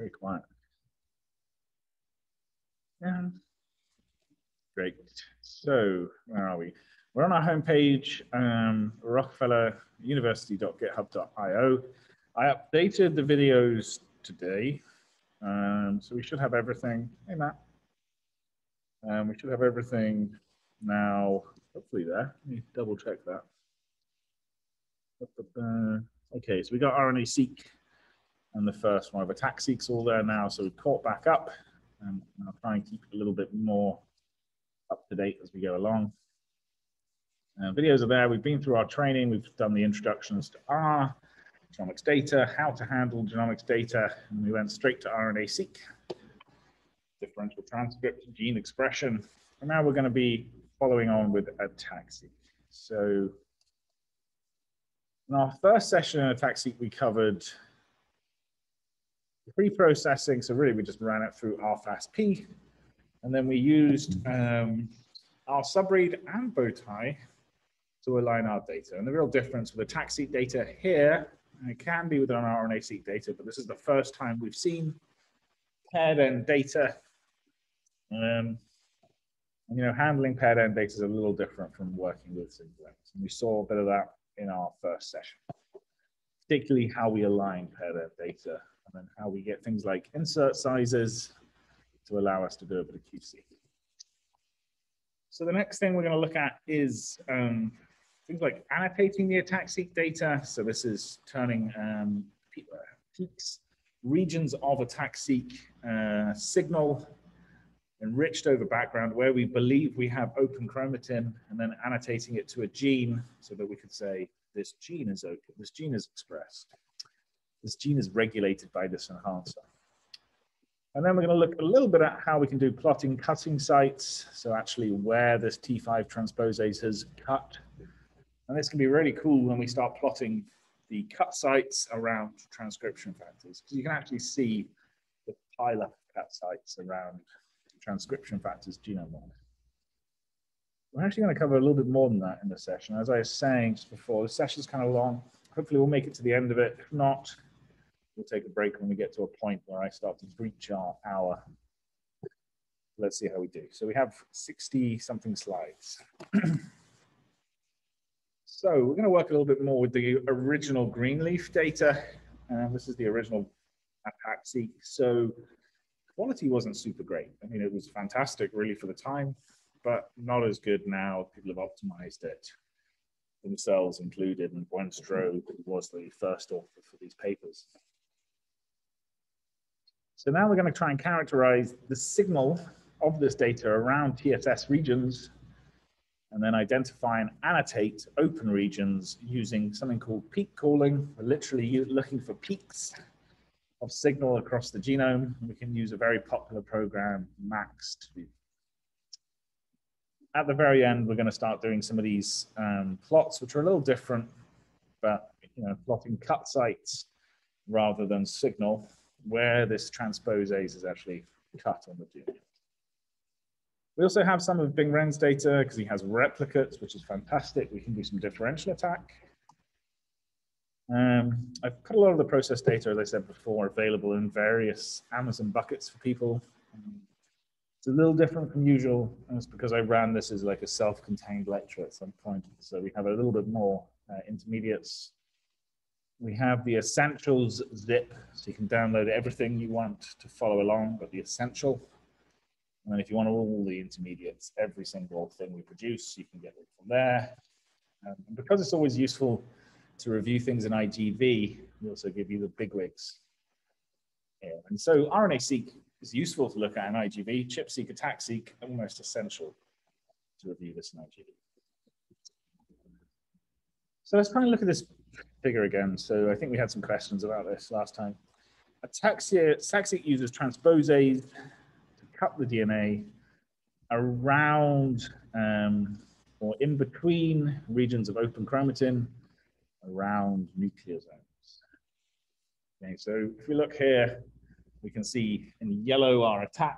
very quiet. Yeah. Great. So where are we? We're on our homepage, rockefelleruniversity.github.io. I updated the videos today, so we should have everything. Hey, Matt. We should have everything now, hopefully there. Let me double check that. Okay, so we got RNA-seq and the first one of ATACseq's all there now, so we've caught back up, and I'll try and keep it a little bit more up to date as we go along. Videos are there. We've been through our training. We've done the introductions to R, genomics data, how to handle genomics data, and we went straight to RNA-seq, differential transcript, gene expression, and now we're going to be following on with ATACseq. So in our first session in ATACseq, we covered pre-processing. So really, we just ran it through rfastp, and then we used our subread and bowtie to align our data. And the real difference with ATACseq data here, and it can be with our RNA-seq data, but this is the first time we've seen paired end data. And, you know, handling paired end data is a little different from working with singlets. And we saw a bit of that in our first session, particularly how we align paired end data, and then how we get things like insert sizes to allow us to do a bit of QC. So the next thing we're going to look at is things like annotating the ATACseq data. So this is turning peaks, regions of ATACseq signal enriched over background where we believe we have open chromatin, and then annotating it to a gene so that we could say this gene is open, this gene is expressed, this gene is regulated by this enhancer. And then we're going to look a little bit at how we can do plotting cutting sites, so actually where this T5 transposase has cut. And this can be really cool when we start plotting the cut sites around transcription factors, because you can actually see the pile up cut sites around transcription factors genome-wide. We're actually going to cover a little bit more than that in the session. As I was saying just before, the session's kind of long. Hopefully we'll make it to the end of it. If not, we'll take a break when we get to a point where I start to breach our hour. Let's see how we do. So we have 60-something slides. So we're going to work a little bit more with the original Greenleaf data. This is the original ATACseq. So quality wasn't super great. I mean, it was fantastic really for the time, but not as good now. People have optimized it, themselves included, and Wenstrode was the first author for these papers. So now we're going to try and characterize the signal of this data around TSS regions, and then identify and annotate open regions using something called peak calling. We're literally looking for peaks of signal across the genome. We can use a very popular program, Max, to do. At the very end, we're going to start doing some of these plots, which are a little different, but you know, plotting cut sites rather than signal, where this transposase is actually cut on the genome. We also have some of Bing Ren's data because he has replicates, which is fantastic. We can do some differential attack. I've put a lot of the process data, as I said before, available in various Amazon buckets for people. It's a little different from usual, and it's because I ran this as like a self-contained lecture at some point. So we have a little bit more intermediates. We have the essentials zip, so you can download everything you want to follow along, but the essential. And then if you want all the intermediates, every single thing we produce, you can get it from there. And because it's always useful to review things in IGV, we also give you the bigwigs here. And so RNA-seq is useful to look at in IGV. ChIP-seq, ATACseq, almost essential to review this in IGV. So let's try and look at this figure again. So I think we had some questions about this last time. ATACseq uses transposase to cut the DNA around or in between regions of open chromatin around nucleosomes. Okay, so if we look here, we can see in yellow our ATAC,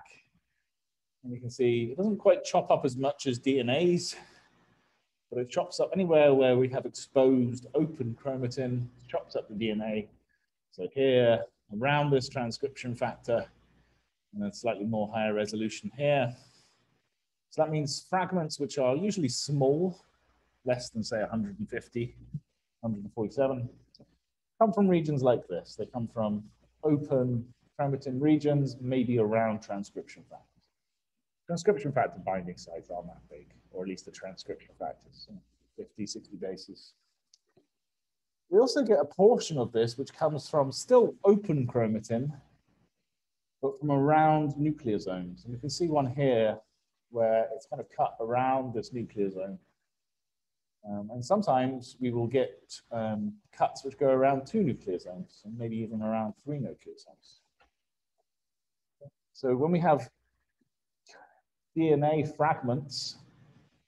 and we can see it doesn't quite chop up as much as DNAs, but it chops up anywhere where we have exposed open chromatin, chops up the DNA. So here around this transcription factor, and then slightly more higher resolution here. So that means fragments which are usually small, less than say 150, 147, come from regions like this. They come from open chromatin regions, maybe around transcription factors. Transcription factor binding sites aren't that big, or at least the transcription factors, 50, 60 bases. We also get a portion of this which comes from still open chromatin, but from around nucleosomes. And you can see one here where it's kind of cut around this nucleosome. And sometimes we will get cuts which go around 2 nucleosomes, and maybe even around 3 nucleosomes. So when we have DNA fragments,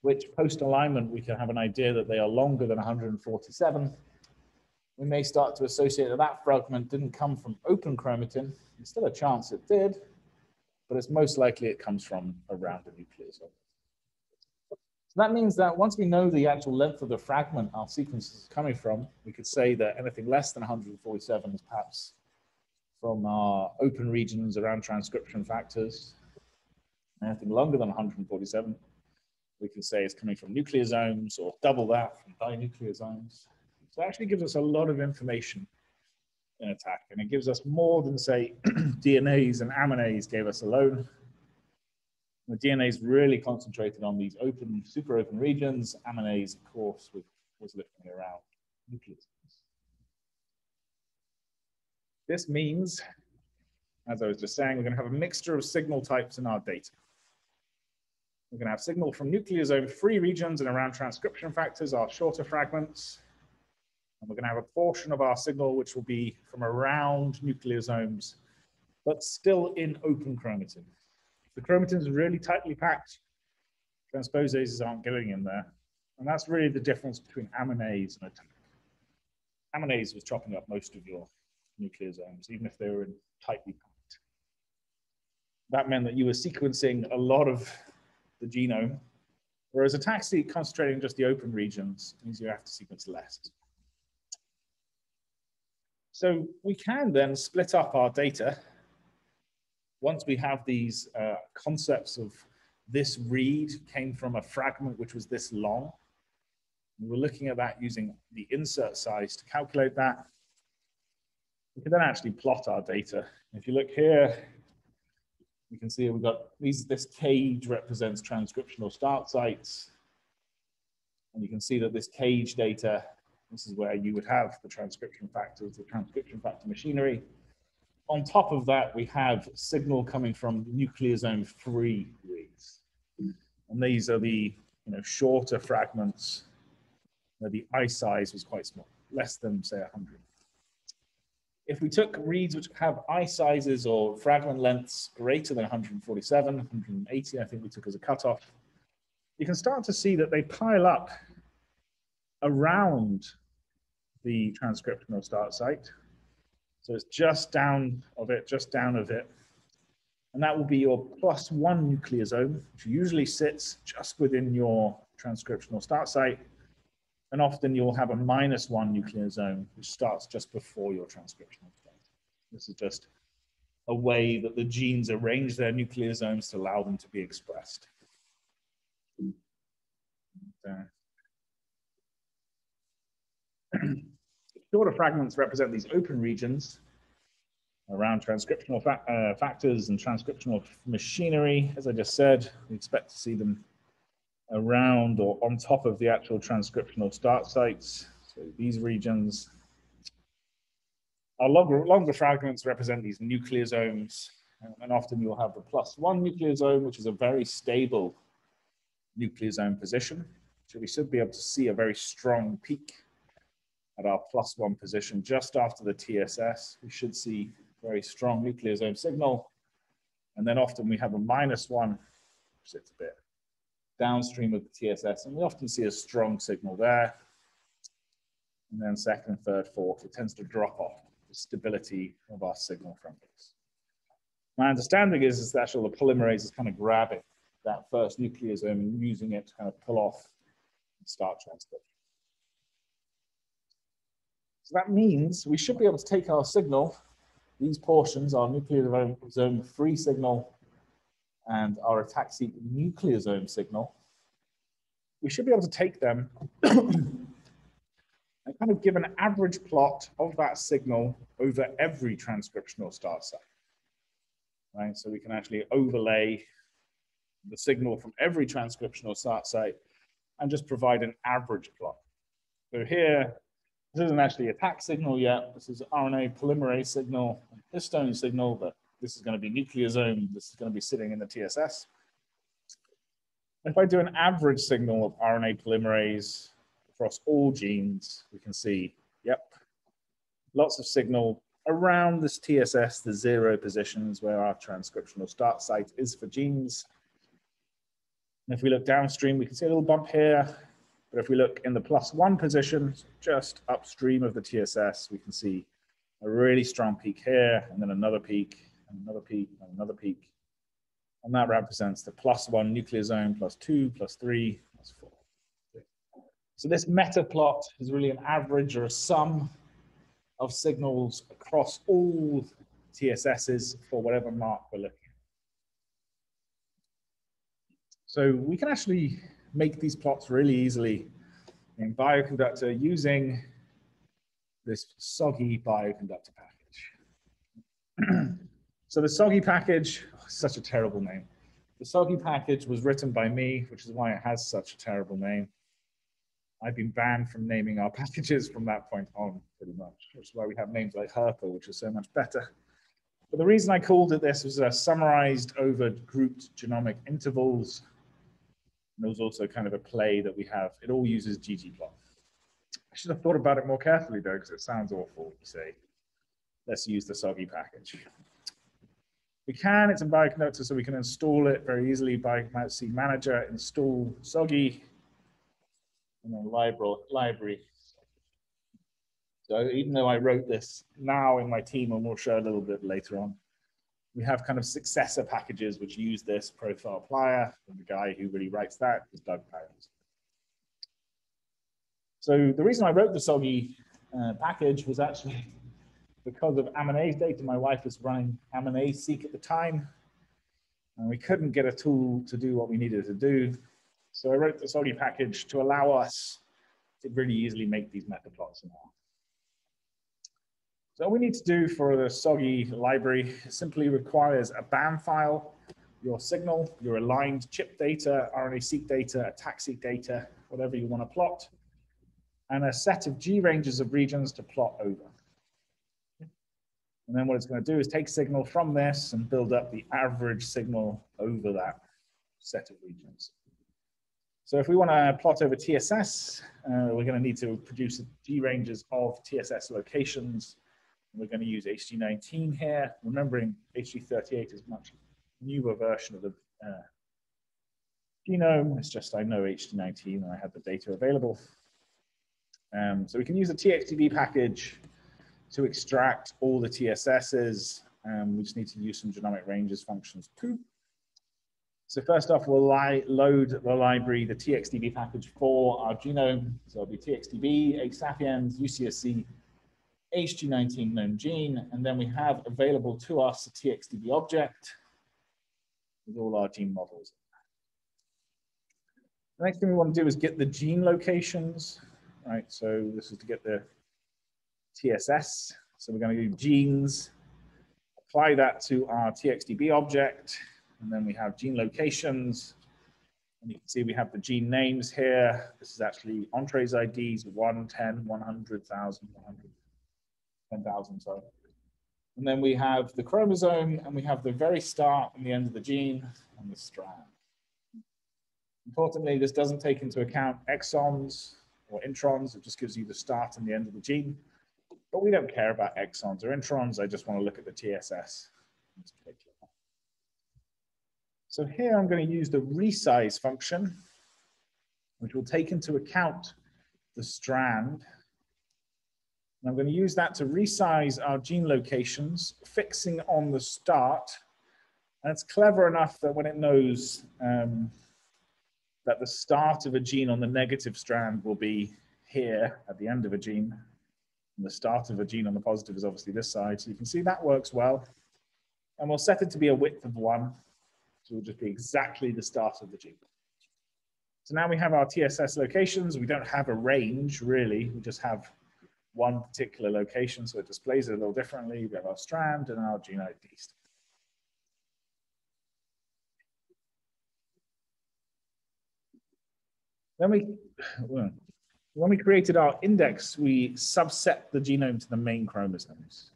which post-alignment we can have an idea that they are longer than 147, we may start to associate that that fragment didn't come from open chromatin. There's still a chance it did, but it's most likely it comes from around the nucleosome. So that means that once we know the actual length of the fragment our sequence is coming from, we could say that anything less than 147 is perhaps from our open regions around transcription factors. Anything longer than 147, we can say is coming from nucleosomes, or double that from dinucleosomes. So it actually gives us a lot of information in ATAC, and it gives us more than, say, DNAs and aminase gave us alone. The DNA is really concentrated on these open, super open regions. Aminase, of course, was lifting around nucleosomes. This means, as I was just saying, we're going to have a mixture of signal types in our data. We're going to have signal from nucleosome-free regions and around transcription factors, our shorter fragments. And we're going to have a portion of our signal which will be from around nucleosomes, but still in open chromatin. If the chromatin is really tightly packed, transposases aren't going in there. And that's really the difference between aminase and ATAC. Aminase was chopping up most of your nucleosomes, even if they were tightly packed. That meant that you were sequencing a lot of the genome, whereas ATACseq concentrating just the open regions means you have to sequence less. So we can then split up our data once we have these concepts of this read came from a fragment which was this long. We were looking at that using the insert size to calculate that. We can then actually plot our data. If you look here, you can see we've got this cage represents transcriptional start sites. And you can see that this cage data, this is where you would have the transcription factors, the transcription factor machinery. On top of that, we have signal coming from nucleosome-free reads. And these are the shorter fragments where the I size was quite small, less than, say, 100. If we took reads which have I sizes or fragment lengths greater than 147, 180, I think we took as a cutoff, you can start to see that they pile up around the transcriptional start site. So it's just down of it, just down of it. And that will be your +1 nucleosome, which usually sits just within your transcriptional start site. And often you'll have a -1 nucleosome, which starts just before your transcriptional start. This is just a way that the genes arrange their nucleosomes to allow them to be expressed. Shorter fragments represent these open regions around transcriptional factors and transcriptional machinery. As I just said, we expect to see them around or on top of the actual transcriptional start sites. So these regions. Our longer fragments represent these nucleosomes, and often you'll have the +1 nucleosome, which is a very stable nucleosome position. So we should be able to see a very strong peak at our +1 position just after the TSS. We should see very strong nucleosome signal. And then often we have a -1, which sits a bit downstream of the TSS, and we often see a strong signal there. And then second, third, fourth, it tends to drop off the stability of our signal from this. My understanding is that actually the polymerase is kind of grabbing that first nucleosome and using it to kind of pull off and start transcription. So that means we should be able to take our signal these portions, our nucleosome free signal and our ATACseq nucleosome signal, we should be able to take them and kind of give an average plot of that signal over every transcriptional start site. Right? So we can actually overlay the signal from every transcriptional start site and just provide an average plot. So here, this isn't actually a ATAC signal yet. This is RNA polymerase signal, histone signal, but this is going to be nucleosome. This is going to be sitting in the TSS. If I do an average signal of RNA polymerase across all genes, we can see, yep, lots of signal around this TSS, the 0 positions where our transcriptional start site is for genes. And if we look downstream, we can see a little bump here. But if we look in the +1 position, just upstream of the TSS, we can see a really strong peak here, and then another peak, and another peak, and another peak. And that represents the +1 nucleosome, +2, +3, +4. So this meta plot is really an average or a sum of signals across all TSSs for whatever mark we're looking at. So we can actually make these plots really easily in Bioconductor using this soggy Bioconductor package. So the soggy package, such a terrible name. The soggy package was written by me, which is why it has such a terrible name. I've been banned from naming our packages from that point on, pretty much, which is why we have names like Herpa, which is so much better. But the reason I called it this was summarized over grouped genomic intervals. And there was also kind of a play that we have. It all uses ggplot. I should have thought about it more carefully, though, because it sounds awful to say, let's use the soggy package. We can, it's in Bioconductor, so we can install it very easily by C manager, install soggy, and then library. So even though I wrote this now in my team, and we'll show a little bit later on, we have kind of successor packages which use this profile plier, and the guy who really writes that is Doug Powers. So the reason I wrote the soggy package was actually because of ammonase data. My wife was running ATACseq at the time, and we couldn't get a tool to do what we needed to do. So I wrote the soggy package to allow us to really easily make these meta plots now. So all we need to do for the soggy library simply requires a BAM file, your signal, your aligned chip data, RNA-seq data, ATACseq data, whatever you want to plot, and a set of G ranges of regions to plot over. And then what it's going to do is take signal from this and build up the average signal over that set of regions. So if we want to plot over TSS, we're going to need to produce G ranges of TSS locations. We're going to use HG19 here, remembering HG38 is a much newer version of the genome. It's just I know HG19 and I have the data available. So we can use the TXDB package to extract all the TSSs. We just need to use some genomic ranges functions too. So first off, we'll load the library, the TXDB package for our genome. So it'll be TXDB, H. sapiens, UCSC, HG19 known gene, and then we have available to us a TXDB object with all our gene models. The next thing we want to do is get the gene locations, right? So this is to get the TSS. So we're going to do genes, apply that to our TXDB object, and then we have gene locations. And you can see we have the gene names here. This is actually entrees IDs 1, 10, 100,000, 10,000, sorry. And then we have the chromosome, and we have the very start and the end of the gene and the strand. Importantly, this doesn't take into account exons or introns. It just gives you the start and the end of the gene. But we don't care about exons or introns. I just want to look at the TSS. So here I'm going to use the resize function, which will take into account the strand. And I'm going to use that to resize our gene locations, fixing on the start. And it's clever enough that when it knows that the start of a gene on the negative strand will be here at the end of a gene, And the start of a gene on the positive is obviously this side. So you can see that works well. And we'll set it to be a width of 1. So it'll just be exactly the start of the gene. So now we have our TSS locations. We don't have a range, really. We just have one particular location, so it displays it a little differently. We have our strand and our gene ID. Then when we created our index, we subset the genome to the main chromosomes.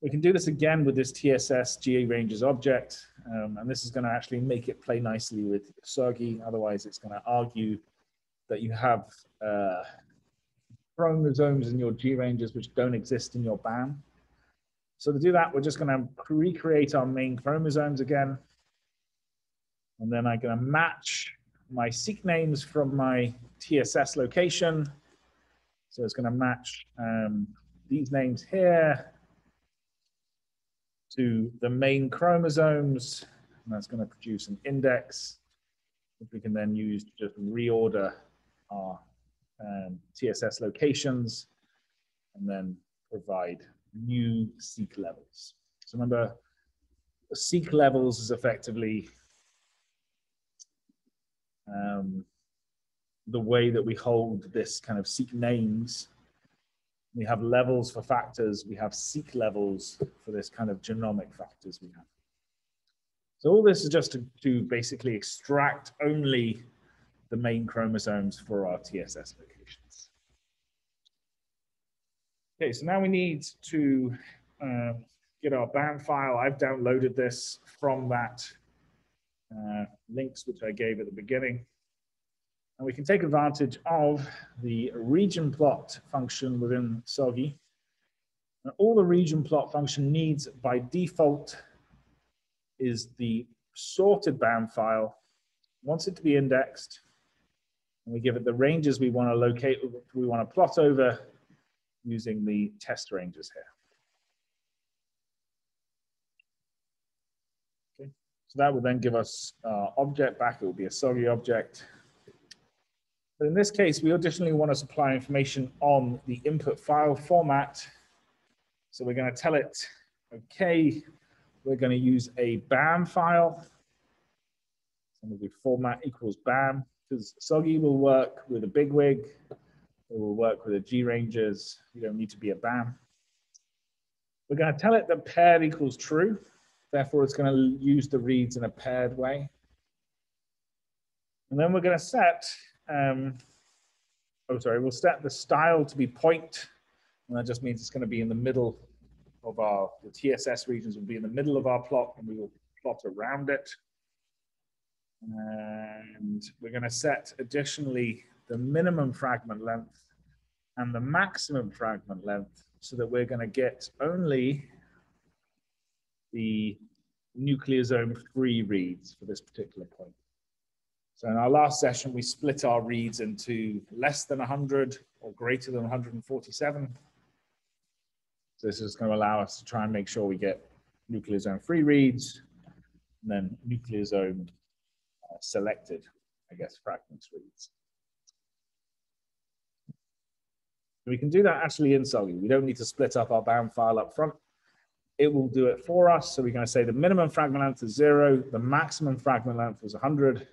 We can do this again with this TSS GA ranges object, and this is going to actually make it play nicely with Sergi. Otherwise, it's going to argue that you have chromosomes in your G ranges which don't exist in your BAM. So to do that, we're just going to recreate our main chromosomes again. And then I'm going to match my seq names from my TSS location. So it's going to match these names here to the main chromosomes. And that's going to produce an index, which we can then use to just reorder our TSS locations and then provide new seq levels. So remember, seq levels is effectively the way that we hold this kind of seq names. We have levels for factors, we have seq levels for this kind of genomic factors we have. So all this is just to basically extract only the main chromosomes for our TSS locations. Okay, so now we need to get our BAM file. I've downloaded this from that links which I gave at the beginning. And we can take advantage of the region plot function within Sergi. And all the region plot function needs by default is the sorted BAM file, wants it to be indexed, and we give it the ranges we want to locate, we want to plot over using the test ranges here. Okay. So that will then give us our object back. It will be a Sergi object. But in this case, we additionally want to supply information on the input file format. So we're going to tell it, okay, we're going to use a BAM file. So it'll be format equals BAM, because Sergi will work with a bigwig. It will work with a G ranges. You don't need to be a BAM. We're going to tell it that paired equals true. Therefore, it's going to use the reads in a paired way. And then we're going to set, we'll set the style to be point. And that just means it's going to be in the middle of the TSS regions will be in the middle of our plot, and we will plot around it. And we're going to set additionally the minimum fragment length and the maximum fragment length so that we're going to get only the nucleosome free reads for this particular point. So in our last session, we split our reads into less than 100 or greater than 147. So this is going to allow us to try and make sure we get nucleosome free reads and then nucleosome selected, I guess, fragments reads. We can do that actually in Sergi. We don't need to split up our BAM file up front. It will do it for us. So we're going to say the minimum fragment length is 0, the maximum fragment length was 100. And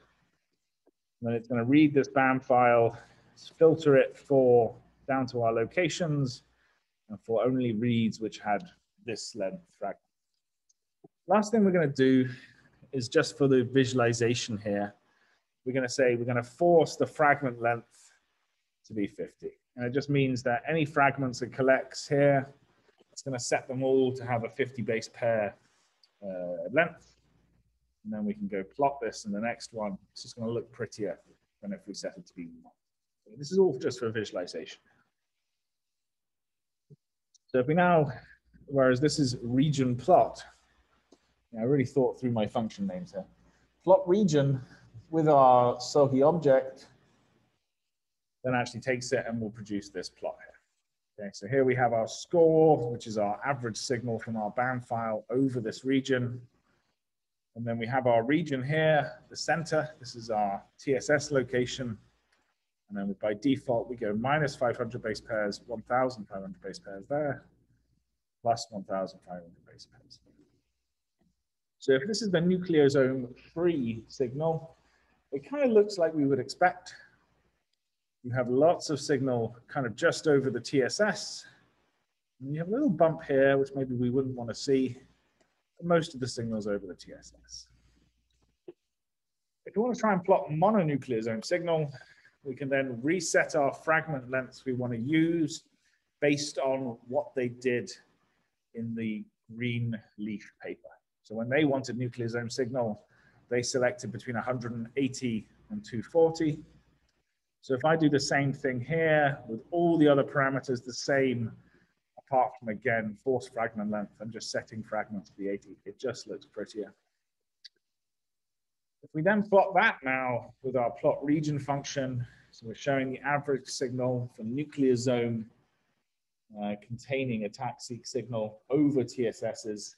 then it's going to read this BAM file, filter it for down to our locations, and for only reads which had this length fragment. Last thing we're going to do is just for the visualization here, we're going to say we're going to force the fragment length to be 50. And it just means that any fragments it collects here, it's going to set them all to have a 50 base pair length. And then we can go plot this in the next one. It's just going to look prettier than if we set it to be 1. So this is all just for visualization. So if we now, whereas this is region plot, I really thought through my function names here. Plot region with our Sergi object, then actually takes it and will produce this plot here. Okay, so here we have our score, which is our average signal from our BAM file over this region. And then we have our region here, the center. This is our TSS location. And then by default, we go minus 500 base pairs, 1,500 base pairs there, plus 1,500 base pairs. So if this is the nucleosome-free signal, it kind of looks like we would expect. You have lots of signal kind of just over the TSS. And you have a little bump here, which maybe we wouldn't want to see. But most of the signals over the TSS. If you want to try and plot mononucleosome signal, we can then reset our fragment lengths we want to use based on what they did in the green leaf paper. So when they wanted nucleosome signal, they selected between 180 and 240. So if I do the same thing here with all the other parameters the same, apart from, again, force fragment length and just setting fragments to the 80, it just looks prettier. If we then plot that now with our plot region function, so we're showing the average signal for nucleosome containing ATACseq signal over TSSs,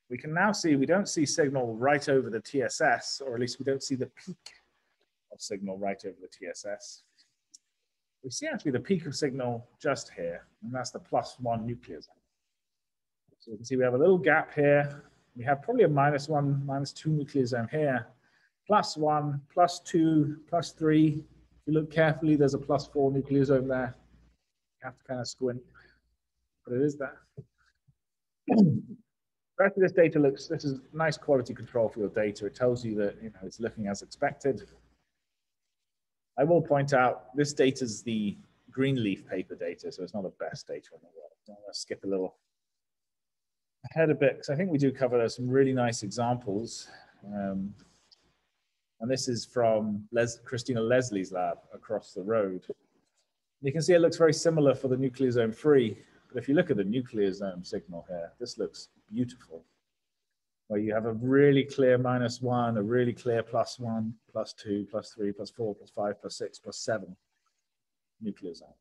we can now see we don't see signal right over the TSS, or at least we don't see the peak of signal right over the TSS. We see actually the peak of signal just here, and that's the +1 nucleosome. So you can see we have a little gap here. We have probably a -1, -2 nucleosome here, +1, +2, +3. If you look carefully, there's a +4 nucleosome there. You have to kind of squint, but it is there. The rest of this data looks, this is nice quality control for your data. It tells you that it's looking as expected. I will point out this data is the Greenleaf paper data, so it's not the best data in the world. I'm going to skip a little ahead a bit because I think we do cover some really nice examples. And this is from Christina Leslie's lab across the road. You can see it looks very similar for the nucleosome free, but if you look at the nucleosome signal here, this looks beautiful. Where you have a really clear -1, a really clear +1, +2, +3, +4, +5, +6, +7 nucleosome.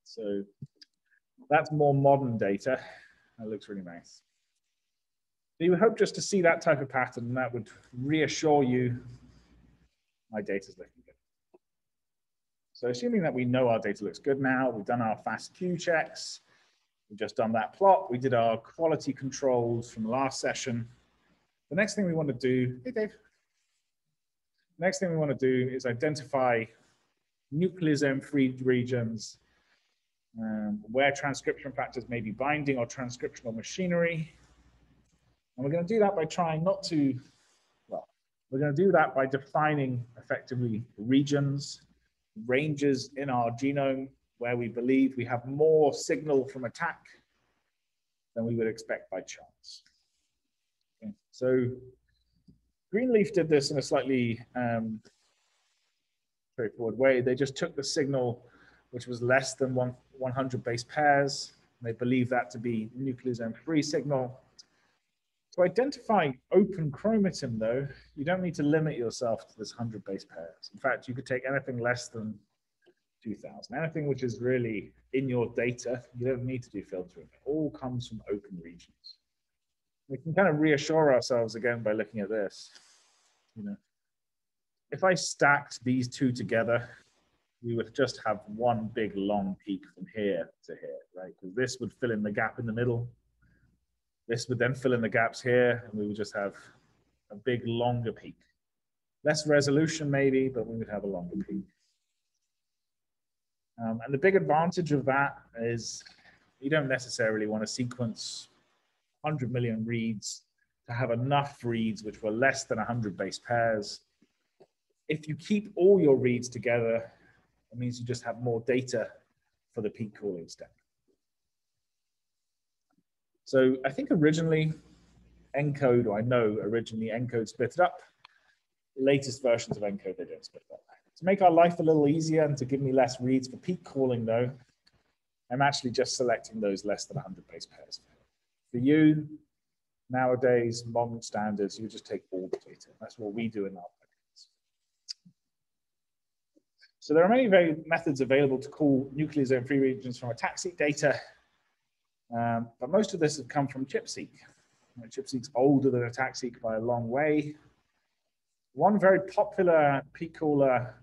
So that's more modern data. That looks really nice. So you would hope just to see that type of pattern, and that would reassure you my data is looking good. So assuming that we know our data looks good now, we've done our FASTQ checks, we've just done that plot, we did our quality controls from the last session. The next thing we want to do, hey Dave. Next thing we want to do is identify nucleosome-free regions where transcription factors may be binding or transcriptional machinery. And we're going to do that by trying not to, well, we're going to do that by defining effectively regions, ranges in our genome where we believe we have more signal from ATAC than we would expect by chance. Okay. So Greenleaf did this in a slightly straightforward way. They just took the signal which was less than 100 base pairs. They believe that to be nucleosome-free signal. To identify open chromatin, though, you don't need to limit yourself to this 100 base pairs. In fact, you could take anything less than 2,000. Anything which is really in your data, you don't need to do filtering. It all comes from open regions. We can kind of reassure ourselves again by looking at this. If I stacked these two together, we would just have one big long peak from here to here, right? Because this would fill in the gap in the middle. This would then fill in the gaps here, and we would just have a big longer peak. Less resolution maybe, but we would have a longer peak. And the big advantage of that is you don't necessarily want to sequence 100 million reads to have enough reads which were less than 100 base pairs. If you keep all your reads together, it means you just have more data for the peak calling step. So I think originally ENCODE, or I know originally ENCODE split it up. Latest versions of ENCODE, they don't split it up. To make our life a little easier and to give me less reads for peak calling though, I'm actually just selecting those less than 100 base pairs. For you, nowadays, modern standards, you just take all the data. That's what we do in our practice. So there are many methods available to call nucleosome-free regions from ATACseq data, but most of this has come from ChIP-seq. ChIP-seq's older than ATACseq by a long way. One very popular peak caller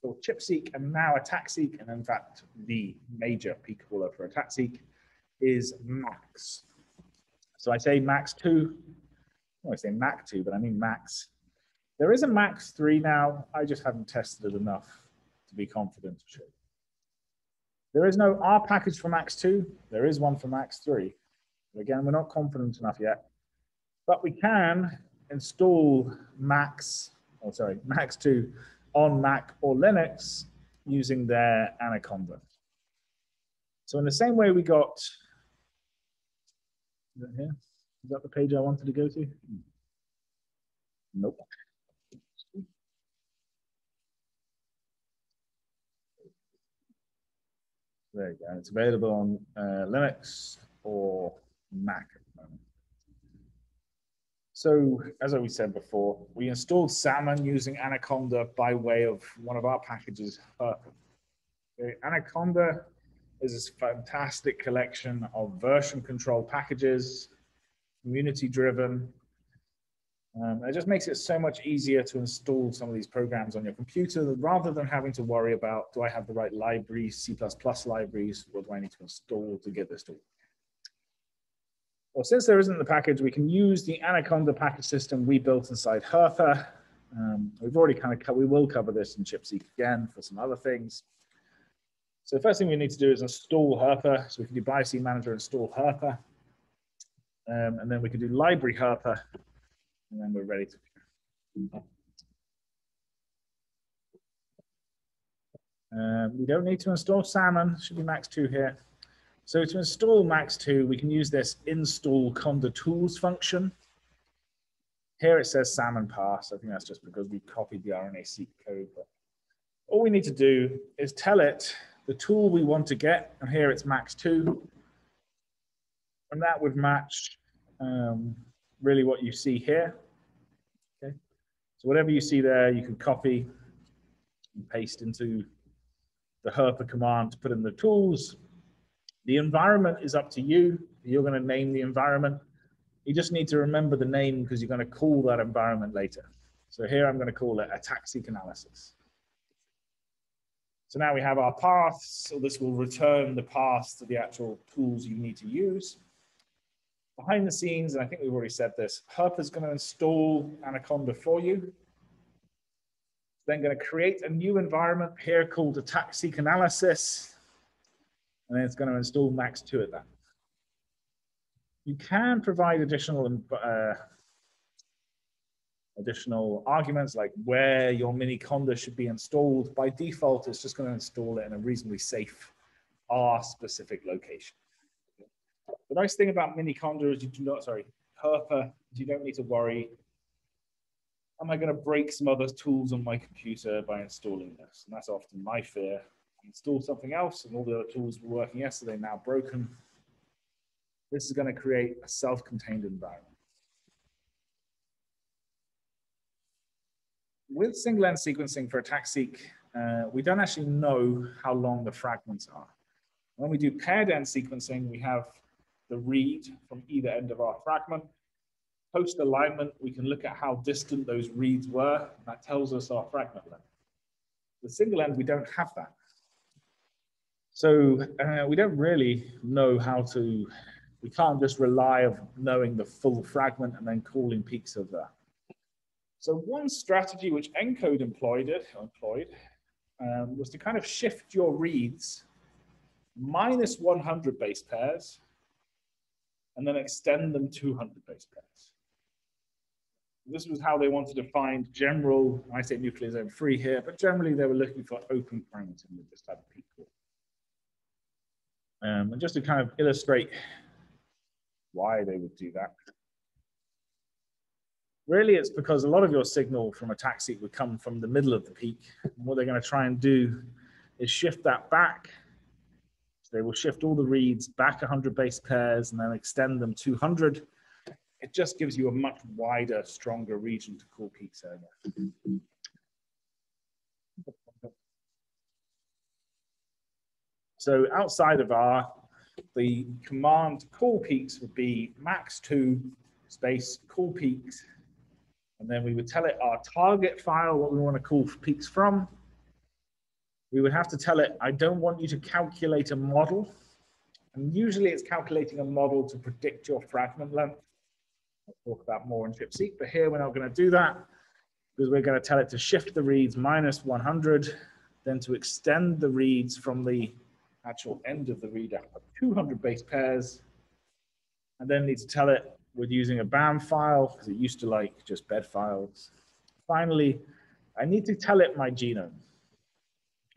for ChipSeq and now ATACseq, and in fact, the major peak caller for ATACseq is max. So I say max 2. I say max 2, but I mean max. There is a max 3 now. I just haven't tested it enough to be confident to show. There is no R package for max 2. There is one for max 3. But again, we're not confident enough yet. But we can install max 2 on Mac or Linux using their Anaconda. So in the same way we got, is that here? Is that the page I wanted to go to? Nope. There you go. It's available on Linux or Mac at the moment. So, as we said before, we installed Salmon using Anaconda by way of one of our packages, Herpa. Okay. Anaconda is this fantastic collection of version control packages, community-driven. It just makes it so much easier to install some of these programs on your computer rather than having to worry about, do I have the right libraries, C++ libraries, what do I need to install to get this to work? Well, since there isn't the package, we can use the Anaconda package system we built inside Herpa. We've already we will cover this in ChipSeq again for some other things. So the first thing we need to do is install Herpa. So we can do BioC Manager install Herpa. And then we can do library Herpa. And then we're ready to go. We don't need to install Salmon. Should be max 2 here. So to install max 2, we can use this install conda tools function. Here it says Salmon pass. I think that's just because we copied the RNA-seq code. But all we need to do is tell it the tool we want to get. And here it's max 2. And that would match really what you see here. Okay. So whatever you see there, you can copy and paste into the Herpa command to put in the tools. The environment is up to you. You're going to name the environment. You just need to remember the name because you're going to call that environment later. So here I'm going to call it ATACseq analysis. So now we have our paths. So this will return the paths to the actual tools you need to use. Behind the scenes, and I think we've already said this, Herpa is going to install Anaconda for you. Then going to create a new environment here called ATACseq analysis. And then it's going to install max 2 at that. You can provide additional arguments like where your mini-conda should be installed. By default, it's just going to install it in a reasonably safe R-specific location. The nice thing about mini-conda is Herpa, is you don't need to worry, am I going to break some other tools on my computer by installing this? And that's often my fear. Install something else and all the other tools were working yesterday now broken. This is going to create a self-contained environment. With single-end sequencing for ATACseq, we don't actually know how long the fragments are. When we do paired-end sequencing, we have the read from either end of our fragment. Post-alignment, we can look at how distant those reads were. That tells us our fragment length. With single-end, we don't have that. So we don't really know how to, we can't just rely on knowing the full fragment and then calling peaks of that. So one strategy which ENCODE employed was to kind of shift your reads minus 100 base pairs and then extend them 200 base pairs. This was how they wanted to find general, I say nucleosome free here, but generally they were looking for open chromatin with this type of peak call. And just to kind of illustrate why they would do that. Really, it's because a lot of your signal from ATACseq would come from the middle of the peak. And what they're going to try and do is shift that back. So they will shift all the reads back 100 base pairs and then extend them 200. It just gives you a much wider, stronger region to call peaks over. So outside of R, the command to call peaks would be max 2 space call peaks. And then we would tell it our target file, what we want to call peaks from. we would have to tell it, I don't want you to calculate a model. And usually it's calculating a model to predict your fragment length. I'll talk about more in ATACseq, but here we're not going to do that because we're going to tell it to shift the reads minus 100, then to extend the reads from the actual end of the read up 200 base pairs, and then need to tell it we're using a BAM file because it used to like just bed files. Finally, I need to tell it my genome.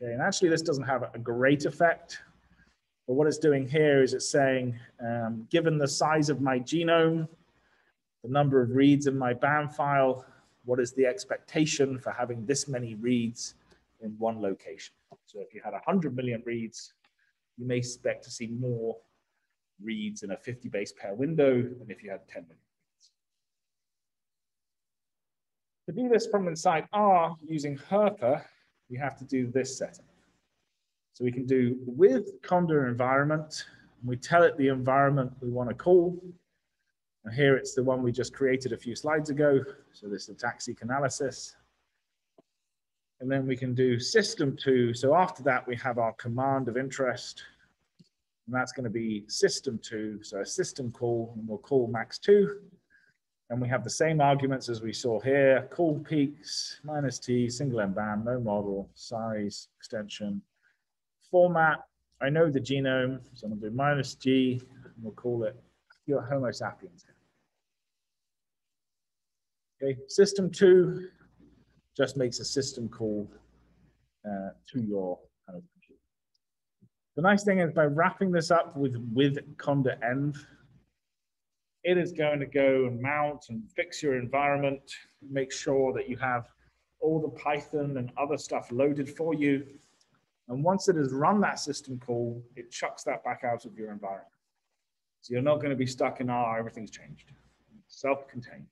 Okay, and actually this doesn't have a great effect, but what it's doing here is it's saying, given the size of my genome, the number of reads in my BAM file, what is the expectation for having this many reads in one location? So if you had 100 million reads, you may expect to see more reads in a 50 base pair window than if you had 10 million reads. To do this from inside R using Herper, we have to do this setup. So we can do with conda environment, and we tell it the environment we want to call. And here it's the one we just created a few slides ago. So this is ATACseq analysis. And then we can do system2. So after that, we have our command of interest. And that's going to be system2. So a system call, and we'll call max2. And we have the same arguments as we saw here. Call peaks, minus t, single M BAM, no model, size, extension, format. I know the genome, so I'm going to do minus G, and we'll call it your Homo sapiens. Okay, system2 just makes a system call to your kind of computer. The nice thing is by wrapping this up with conda env, it is going to go and mount and fix your environment, make sure that you have all the Python and other stuff loaded for you. And once it has run that system call, it chucks that back out of your environment. So you're not going to be stuck in R, everything's changed. Self-contained.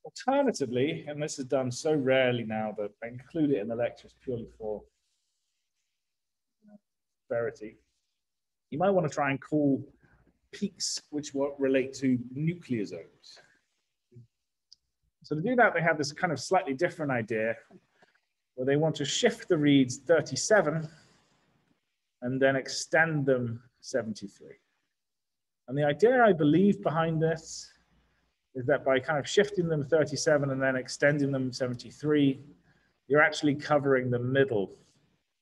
Alternatively, and this is done so rarely now that I include it in the lectures purely for verity, you might want to try and call peaks which relate to nucleosomes. So to do that, they have this kind of slightly different idea where they want to shift the reads 37 and then extend them 73. And the idea I believe behind this is that by kind of shifting them 37 and then extending them 73, you're actually covering the middle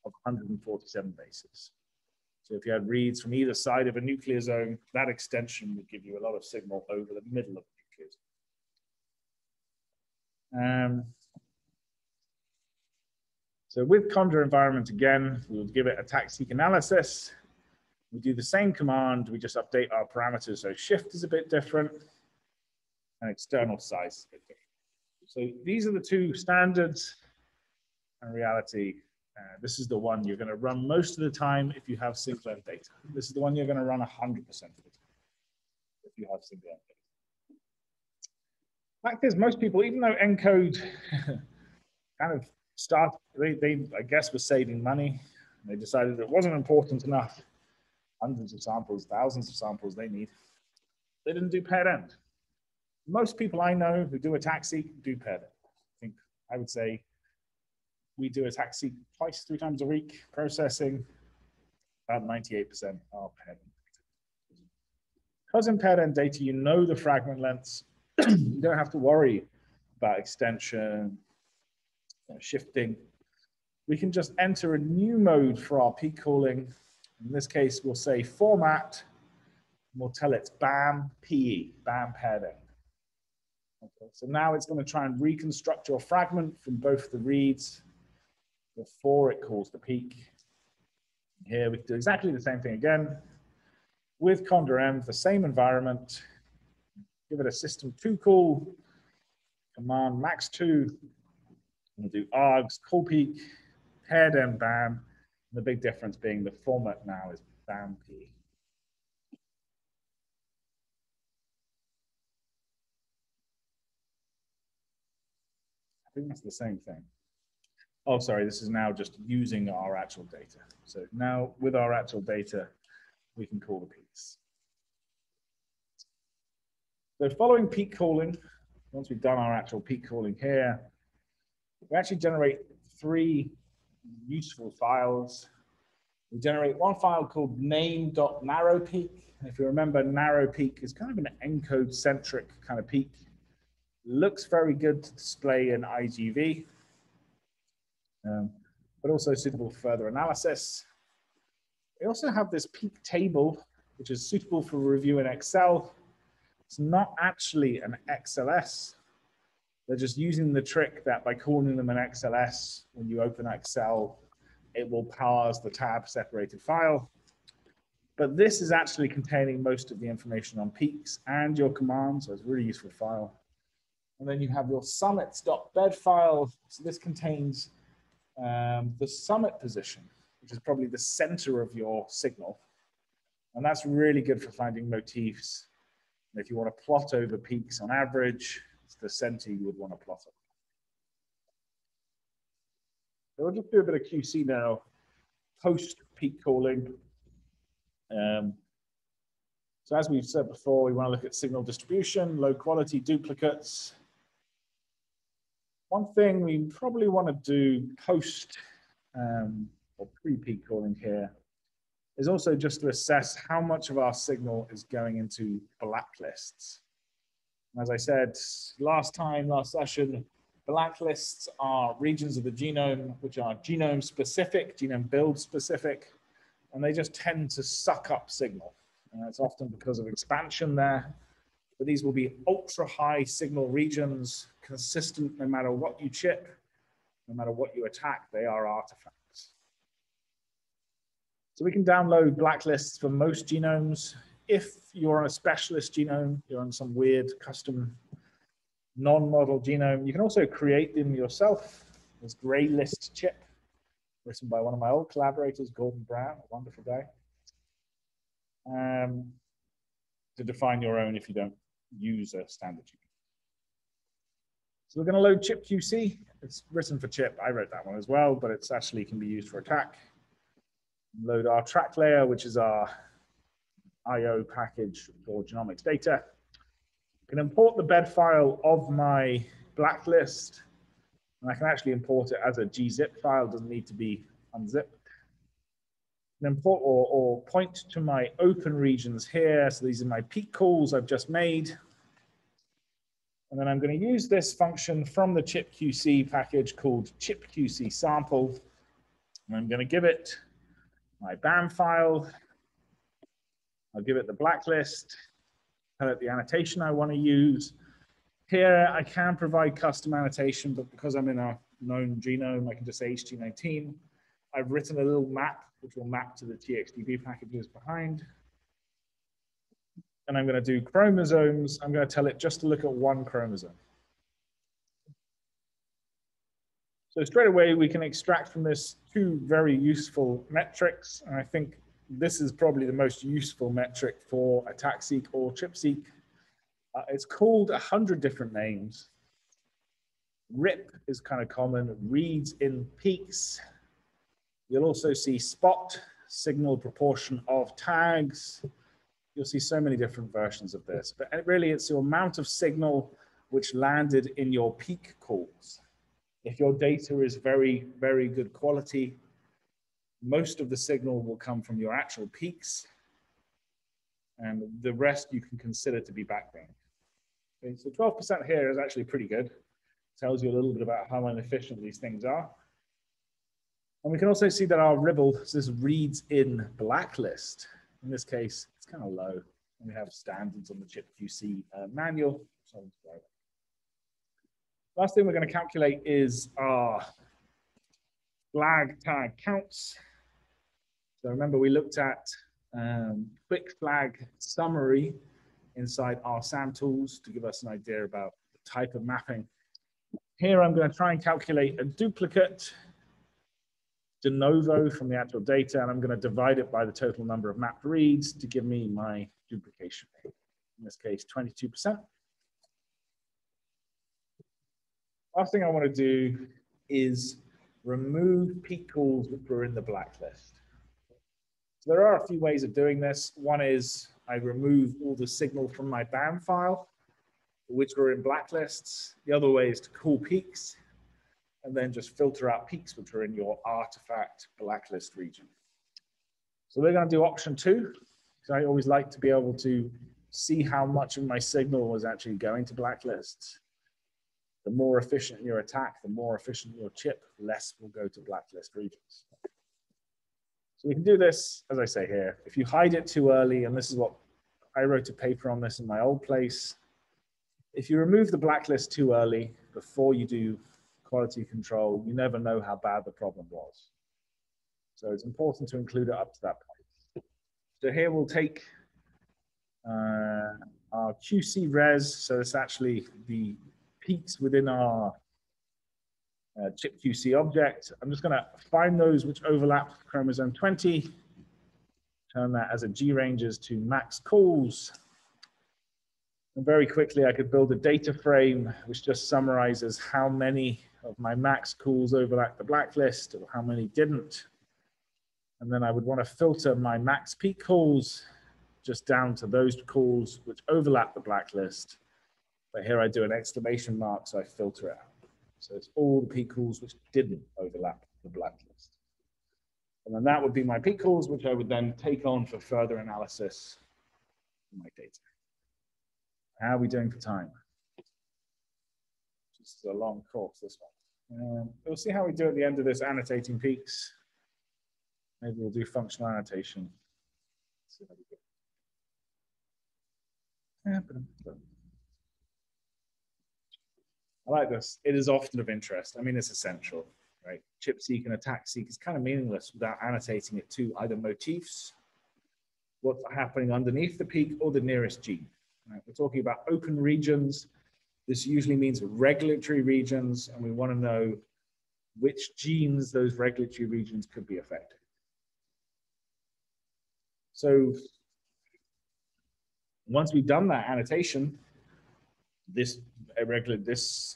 of 147 bases. So if you had reads from either side of a nucleosome, that extension would give you a lot of signal over the middle of the nucleosome. So with conda environment again, we would give it ATACseq analysis. We do the same command, we just update our parameters. So shift is a bit different and external size is a bit different. So these are the two standards. In reality, this is the one you're going to run most of the time if you have single end data. This is the one you're going to run 100% of the time if you have single end data. Fact is, most people, even though encode kind of they I guess were saving money. They decided it wasn't important enough. Hundreds of samples, thousands of samples they need. They didn't do paired end. Most people I know who do ATACseq do paired end. I would say we do ATACseq twice, 3 times a week, processing. About 98% are paired end data. Because in paired end data, you know the fragment lengths. You don't have to worry about extension, shifting. We can just enter a new mode for our peak calling. In this case, we'll say format, and we'll tell it BAM PE, BAM paired end. Okay, so now it's going to try and reconstruct your fragment from both the reads before it calls the peak. Here we can do exactly the same thing again with conda env, the same environment. Give it a system2 call, command max2. We'll do args, call peak, paired end BAM. The big difference being the format now is BAM P. I think that's the same thing. Oh, sorry, this is now just using our actual data. So now with our actual data, we can call the peaks. So following peak calling, once we've done our actual peak calling here, we actually generate three useful files. We generate one file called name.narrowpeak. If you remember, narrowpeak is kind of an encode-centric kind of peak. Looks very good to display in IGV, but also suitable for further analysis. We also have this peak table, which is suitable for review in Excel. It's not actually an XLS. They're just using the trick that by calling them an XLS, when you open Excel, it will parse the tab separated file. But this is actually containing most of the information on peaks and your commands, so it's a really useful file. And then you have your summits.bed file. So this contains the summit position, which is probably the center of your signal. And that's really good for finding motifs. And if you want to plot over peaks on average, it's the center you would want to plot it. So we'll just do a bit of QC now, post peak calling. So as we've said before, we want to look at signal distribution, low quality duplicates. One thing we probably want to do post or pre-peak calling here is also just to assess how much of our signal is going into blacklists. As I said last session, blacklists are regions of the genome which are genome specific, genome build specific, and they just tend to suck up signal. It's often because of expansion there, but these will be ultra high signal regions, consistent no matter what you chip, no matter what you attack, they are artifacts. So we can download blacklists for most genomes. If you're on a specialist genome, you're on some weird custom non-model genome, you can also create them yourself. This gray list chip, written by one of my old collaborators, Gordon Brown, a wonderful guy, to define your own if you don't use a standard genome. So we're going to load chipQC. It's written for chip. I wrote that one as well, but it's actually can be used for attack. Load our track layer, which is our IO package for genomics data. I can import the bed file of my blacklist, and I can actually import it as a gzip file. It doesn't need to be unzipped. And import or point to my open regions here. So these are my peak calls I've just made. And then I'm going to use this function from the chipQC package called chipQC sample. And I'm going to give it my BAM file. I'll give it the blacklist, tell it the annotation I want to use. Here I can provide custom annotation, but because I'm in a known genome, I can just say HT19. I've written a little map, which will map to the TXDB packages behind. And I'm going to do chromosomes. I'm going to tell it just to look at one chromosome. So straight away, we can extract from this two very useful metrics. And I think this is probably the most useful metric for ATACseq or ChipSeq. It's called 100 different names. RIP is kind of common, reads in peaks. You'll also see spot, signal proportion of tags. You'll see so many different versions of this, but really it's your amount of signal which landed in your peak calls. If your data is very, very good quality, most of the signal will come from your actual peaks, and the rest you can consider to be backbone. Okay, so 12% here is actually pretty good. Tells you a little bit about how inefficient these things are. And we can also see that our Ribble, this reads in blacklist. In this case, it's kind of low. And we have standards on the chipQC manual. So last thing we're going to calculate is our flag tag counts. So remember, we looked at quick flag summary inside our SAM tools to give us an idea about the type of mapping. Here, I'm going to try and calculate a duplicate de novo from the actual data, and I'm going to divide it by the total number of mapped reads to give me my duplication rate. In this case, 22%. Last thing I want to do is remove peak calls which were in the blacklist. So there are a few ways of doing this. One is I remove all the signal from my BAM file, which were in blacklists. The other way is to call peaks. and then just filter out peaks which are in your artifact blacklist region. So we're going to do option 2, because I always like to be able to see how much of my signal was actually going to blacklists. The more efficient your attack, the more efficient your chip, less will go to blacklist regions. So we can do this, as I say here, if you hide it too early, and this is what I wrote a paper on this in my old place. If you remove the blacklist too early, before you do quality control, you never know how bad the problem was. So it's important to include it up to that point. So here we'll take our QC res. So it's actually the peaks within our chip QC object. I'm just going to find those which overlap chromosome 20, turn that as a G ranges to max calls. And very quickly, I could build a data frame which just summarizes how many of my max calls overlap the blacklist or how many didn't. And then I would want to filter my max peak calls just down to those calls which overlap the blacklist. But here I do an exclamation mark, so I filter it out. So it's all the peak calls which didn't overlap the blacklist. And then that would be my peak calls, which I would then take on for further analysis of my data. How are we doing for time? Just a long course, this one. We'll see how we do at the end of this annotating peaks. Maybe we'll do functional annotation. See how we go. I like this. It is often of interest. I mean, it's essential, right? ChIP-seq and ATACseq is kind of meaningless without annotating it to either motifs, what's happening underneath the peak, or the nearest gene. Right? We're talking about open regions. This usually means regulatory regions, and we want to know which genes those regulatory regions could be affected. So once we've done that annotation, this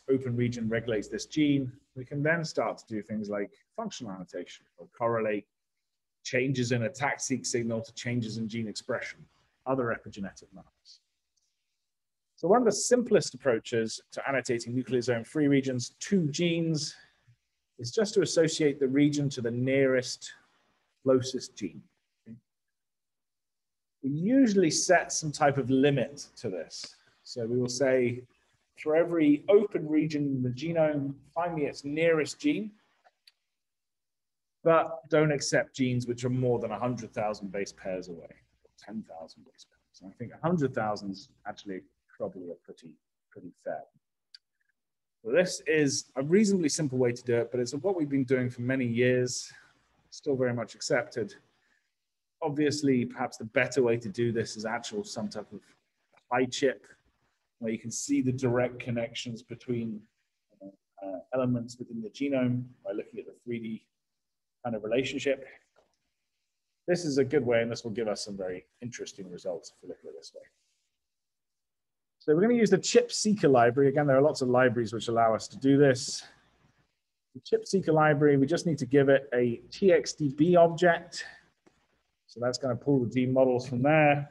open region regulates this gene, we can then start to do things like functional annotation or correlate changes in ATACseq signal to changes in gene expression, other epigenetic markers. So one of the simplest approaches to annotating nucleosome-free regions to genes is just to associate the region to the nearest, closest gene. We usually set some type of limit to this. So we will say, for every open region in the genome, find me its nearest gene, but don't accept genes which are more than 100,000 base pairs away, or 10,000 base pairs. And I think 100,000 is actually probably a pretty fair. So this is a reasonably simple way to do it, but it's what we've been doing for many years, still very much accepted. Obviously, perhaps the better way to do this is actual some type of high chip, where you can see the direct connections between elements within the genome by looking at the 3D kind of relationship. This is a good way, and this will give us some very interesting results if we look at it this way. So we're going to use the ChIP-seq library. Again, there are lots of libraries which allow us to do this. The ChIP-seq library, we just need to give it a TXDB object. So that's going to pull the gene models from there.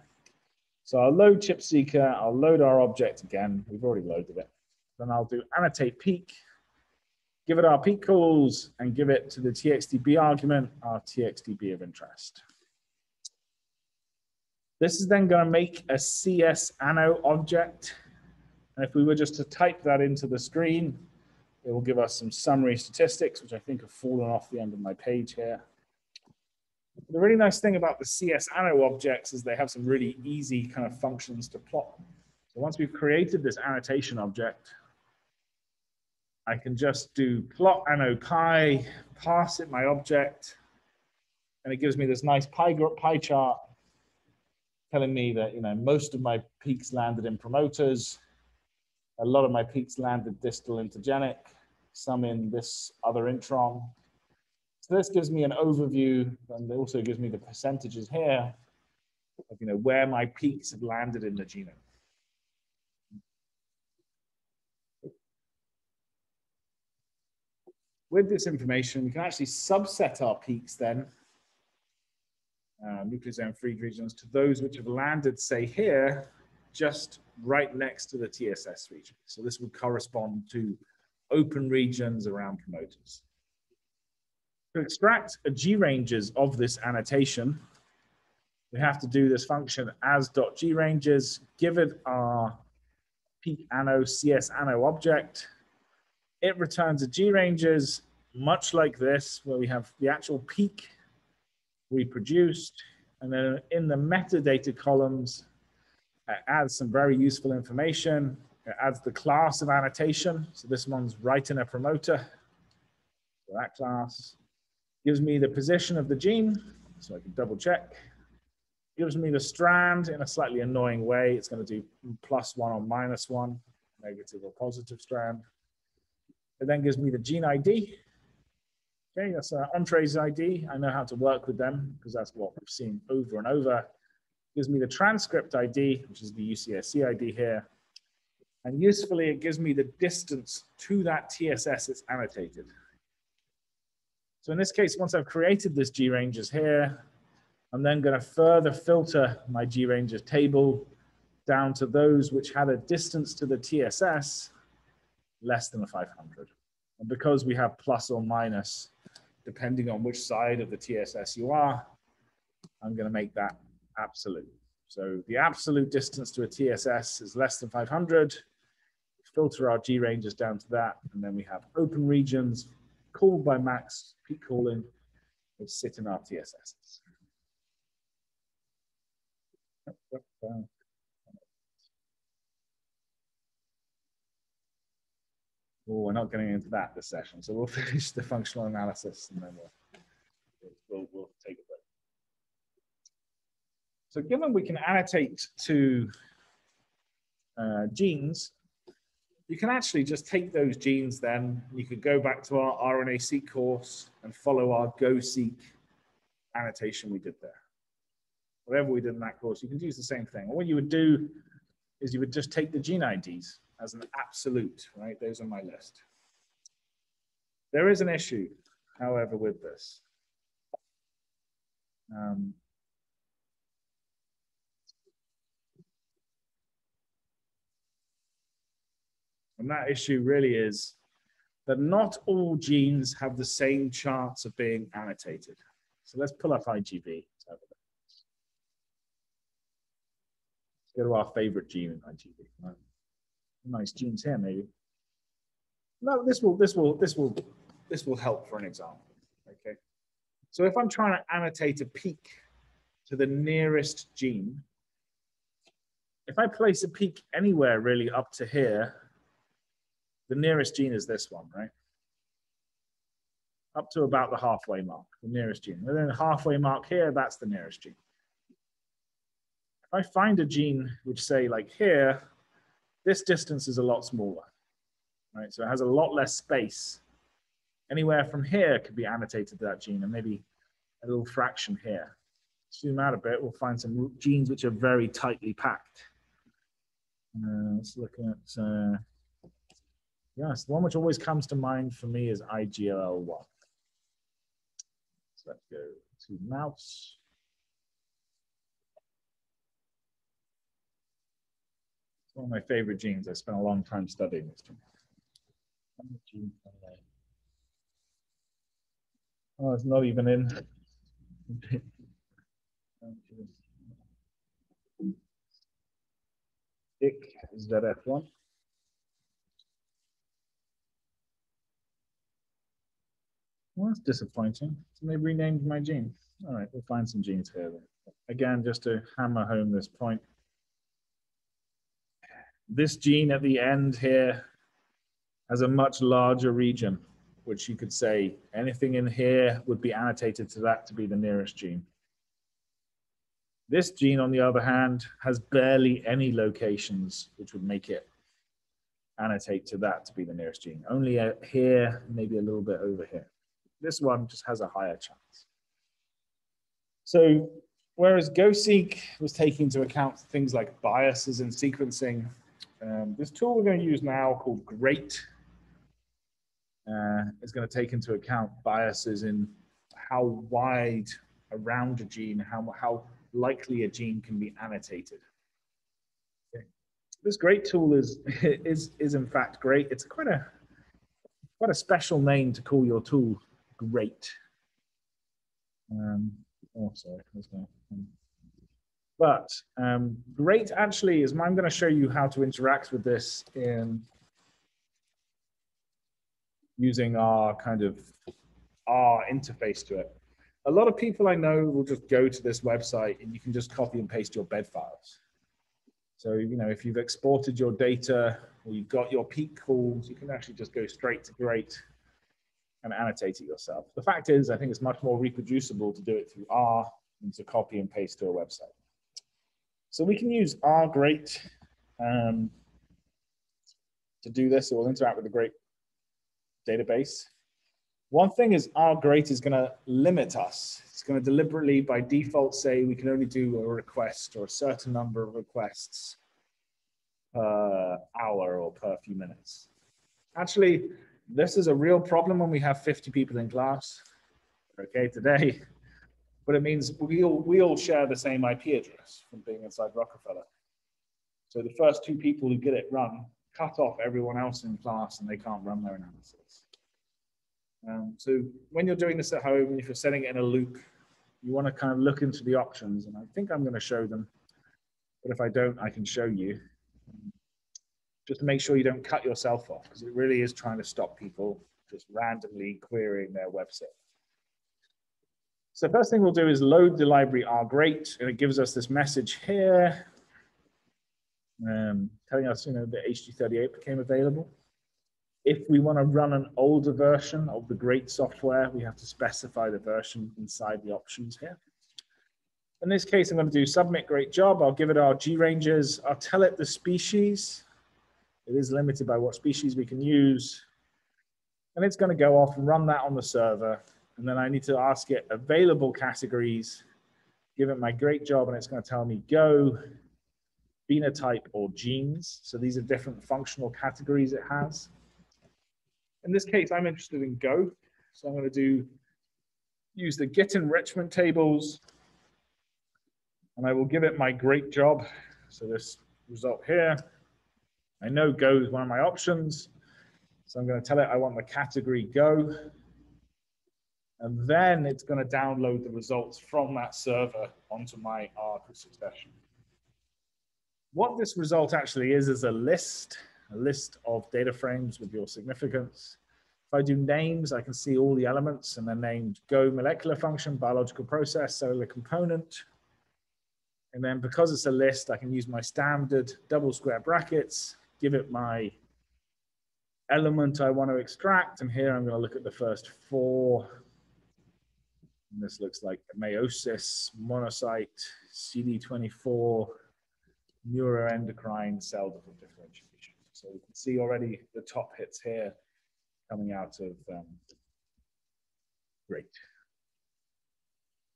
So I'll load ChIP-seq, I'll load our object again. We've already loaded it. Then I'll do annotate peak, give it our peak calls, and give it to the TXDB argument, our TXDB of interest. This is then going to make a CS anno object. And if we were just to type that into the screen, it will give us some summary statistics, which I think have fallen off the end of my page here. The really nice thing about the CS anno objects is they have some really easy kind of functions to plot. So once we've created this annotation object, I can just do plot anno pi, pass it my object, and it gives me this nice pie chart telling me that, you know, most of my peaks landed in promoters, a lot of my peaks landed distal intergenic, some in this other intron. So this gives me an overview, and it also gives me the percentages here of, you know, where my peaks have landed in the genome. With this information, we can actually subset our peaks then, nucleosome-free regions, to those which have landed, say here, just right next to the TSS region. So this would correspond to open regions around promoters. To extract a G-ranges of this annotation, we have to do this function as.granges, give it our peak anno CS anno object. It returns a G-ranges, much like this, where we have the actual peak reproduced, and then in the metadata columns, it adds some very useful information. It adds the class of annotation. So this one's right in a promoter. So that class gives me the position of the gene, so I can double check. Gives me the strand in a slightly annoying way. It's going to do +1 or -1, negative or positive strand. It then gives me the gene ID. Okay, that's Entree's ID. I know how to work with them because that's what we've seen over and over. Gives me the transcript ID, which is the UCSC ID here. And usefully, it gives me the distance to that TSS it's annotated. So in this case, once I've created this G-ranges here, I'm then going to further filter my G-ranges table down to those which had a distance to the TSS less than 500. And because we have plus or minus, depending on which side of the TSS you are, I'm going to make that absolute. So the absolute distance to a TSS is less than 500. Filter our G-ranges down to that, and then we have open regions called by max peak calling, which sit in our TSSs. Oh, we're not getting into that this session, so we'll finish the functional analysis and then we'll take a break. So given we can annotate to genes, you can actually just take those genes then, you could go back to our RNA-seq course and follow our go-seq annotation we did there. Whatever we did in that course, you can use the same thing. What you would do is you would just take the gene IDs as an absolute, right? Those are my list. There is an issue, however, with this. And that issue really is that not all genes have the same chance of being annotated. So let's pull up IGV. Let's go to our favorite gene in IGV. Right. Nice genes here, maybe. No, this will help for an example. Okay. So if I'm trying to annotate a peak to the nearest gene, if I place a peak anywhere really up to here, the nearest gene is this one, right? Up to about the halfway mark, the nearest gene. And then the halfway mark here, that's the nearest gene. If I find a gene which say like here, this distance is a lot smaller, right? So it has a lot less space. Anywhere from here could be annotated to that gene, and maybe a little fraction here. Zoom out a bit, we'll find some genes which are very tightly packed. Let's look at, yes, the one which always comes to mind for me is IGLL1. So let's go to mouse. It's one of my favorite genes. I spent a long time studying this gene. Oh, it's not even in. ZF1. Well, that's disappointing. So they renamed my gene. All right, we'll find some genes here then. Again, just to hammer home this point. This gene at the end here has a much larger region, which you could say anything in here would be annotated to that to be the nearest gene. This gene, on the other hand, has barely any locations which would make it annotate to that to be the nearest gene. Only here, maybe a little bit over here. This one just has a higher chance. So whereas GoSeq was taking into account things like biases in sequencing, this tool we're going to use now called GREAT is going to take into account biases in how wide around a gene, how likely a gene can be annotated. Okay. This GREAT tool is in fact great. It's quite a quite a special name to call your tool, great. Oh, sorry. But great actually is, I'm going to show you how to interact with this in using our interface to it. A lot of people I know will just go to this website and you can just copy and paste your bed files. So, if you've exported your data or you've got your peak calls, you can actually just go straight to great and annotate it yourself. The fact is, I think it's much more reproducible to do it through R than to copy and paste to a website. So we can use R great to do this. It will interact with the great database. One thing is R great is going to limit us. It's going to deliberately, by default, say we can only do a request or a certain number of requests per hour or per few minutes. Actually, this is a real problem when we have 50 people in class, okay, today. But it means we all share the same IP address from being inside Rockefeller. So the first 2 people who get it run cut off everyone else in class and they can't run their analysis. So when you're doing this at home, if you're setting it in a loop, you want to kind of look into the options, and I think I'm going to show them, but if I don't, I can show you. Just to make sure you don't cut yourself off, because it really is trying to stop people just randomly querying their website. So first thing we'll do is load the library rgreat, and it gives us this message here telling us, that HG38 became available. If we want to run an older version of the great software, we have to specify the version inside the options here. In this case, I'm going to do submit great job. I'll give it our G ranges. I'll tell it the species. It is limited by what species we can use. And it's going to go off and run that on the server. And then I need to ask it available categories, give it my great job, and it's going to tell me go, phenotype, or genes. So these are different functional categories it has. In this case, I'm interested in go. So I'm going to use the git enrichment tables, and I will give it my great job. So this result here, I know go is one of my options. So I'm going to tell it I want the category go. And then it's going to download the results from that server onto my R succession. What this result actually is a list of data frames with your significance. If I do names, I can see all the elements, and they're named go molecular function, biological process, cellular component. And then because it's a list, I can use my standard double square brackets, give it my element I want to extract. And here I'm going to look at the first 4. And this looks like meiosis, monocyte, CD24, neuroendocrine cell differentiation. So you can see already the top hits here coming out of great.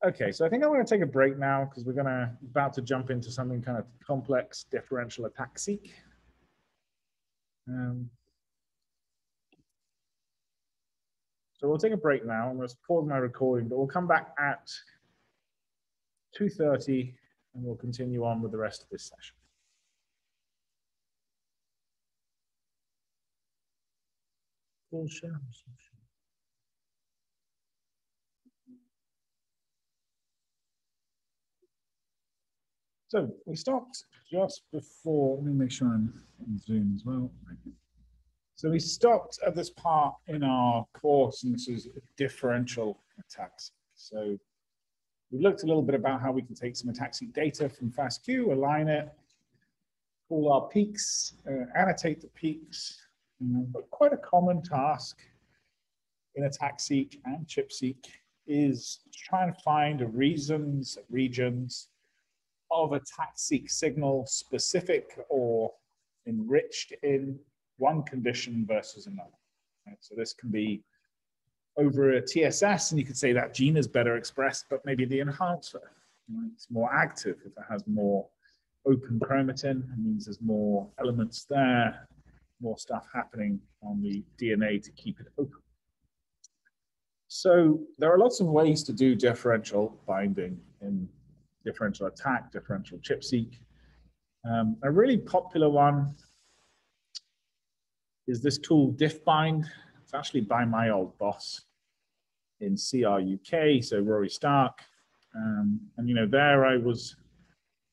Okay, so I think I'm going to take a break now because we're about to jump into something kind of complex, differential ATACseq. So we'll take a break now. I'm going to pause my recording, but we'll come back at 2:30 and we'll continue on with the rest of this session. Full share. So we stopped just before, let me make sure I'm on Zoom as well. So we stopped at this part in our course, and this is differential ATACseq. So we looked a little bit about how we can take some ATACseq data from FASTQ, align it, pull our peaks, annotate the peaks. But quite a common task in ATACseq and ChIP-seq is to try and find regions of ATACseq signal specific or enriched in one condition versus another. Right? So this can be over a TSS, and you could say that gene is better expressed, but maybe the enhancer, right? It's more active if it has more open chromatin. It means there's more elements there, more stuff happening on the DNA to keep it open. So there are lots of ways to do differential binding in differential ATAC, differential ChIP-seq. A really popular one is this tool diffbind. It's actually by my old boss in CR UK, so Rory Stark. And, you know, there I was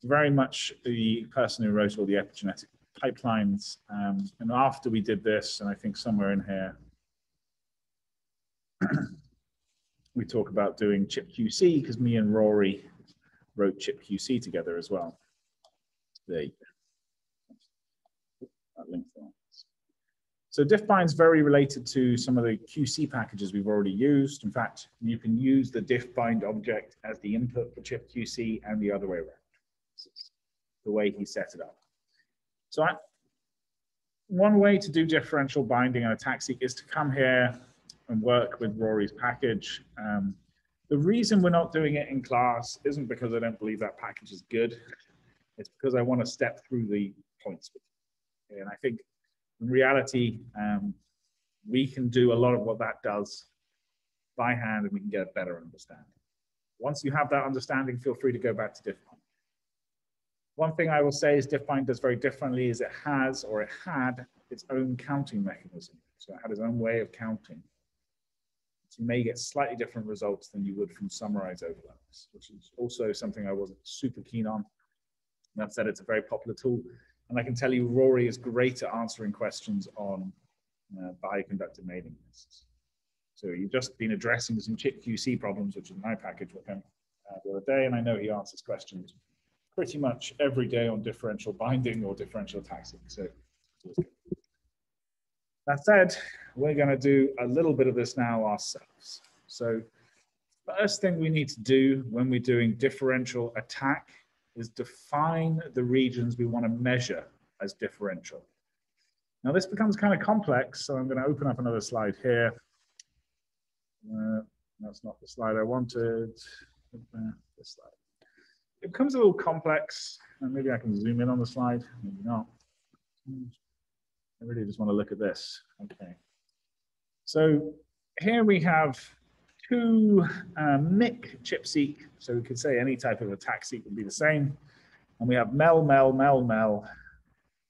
very much the person who wrote all the epigenetic pipelines. And after we did this, and I think somewhere in here, we talk about doing ChipQC, because me and Rory wrote ChipQC together as well. There you go. That link there. So diffbind is very related to some of the QC packages we've already used. In fact, you can use the diffbind object as the input for ChipQC and the other way around. This is the way he set it up. So one way to do differential binding on ATACseq is to come here and work with Rory's package. The reason we're not doing it in class isn't because I don't believe that package is good. It's because I want to step through the points with you. And I think in reality, we can do a lot of what that does by hand, and we can get a better understanding. Once you have that understanding, feel free to go back to diffbind. One thing I will say is diffbind does very differently is it has, or it had, its own counting mechanism. So it had its own way of counting. So you may get slightly different results than you would from summarize overlaps, which is also something I wasn't super keen on. That said, it's a very popular tool. And I can tell you, Rory is great at answering questions on bioconductor mailing lists. So you've just been addressing some ChipQC problems, which is my package with him the other day, and I know he answers questions pretty much every day on differential binding or differential ATACseq. So that said, we're going to do a little bit of this now ourselves. So first thing we need to do when we're doing differential attack is define the regions we want to measure as differential. Now this becomes kind of complex, so I'm going to open up another slide here. That's not the slide I wanted. This slide. It becomes a little complex, and maybe I can zoom in on the slide, maybe not. I really just want to look at this. Okay. So here we have two MIC ChipSeq, so we could say any type of ATACseq would be the same. And we have MEL, MEL, MEL, MEL,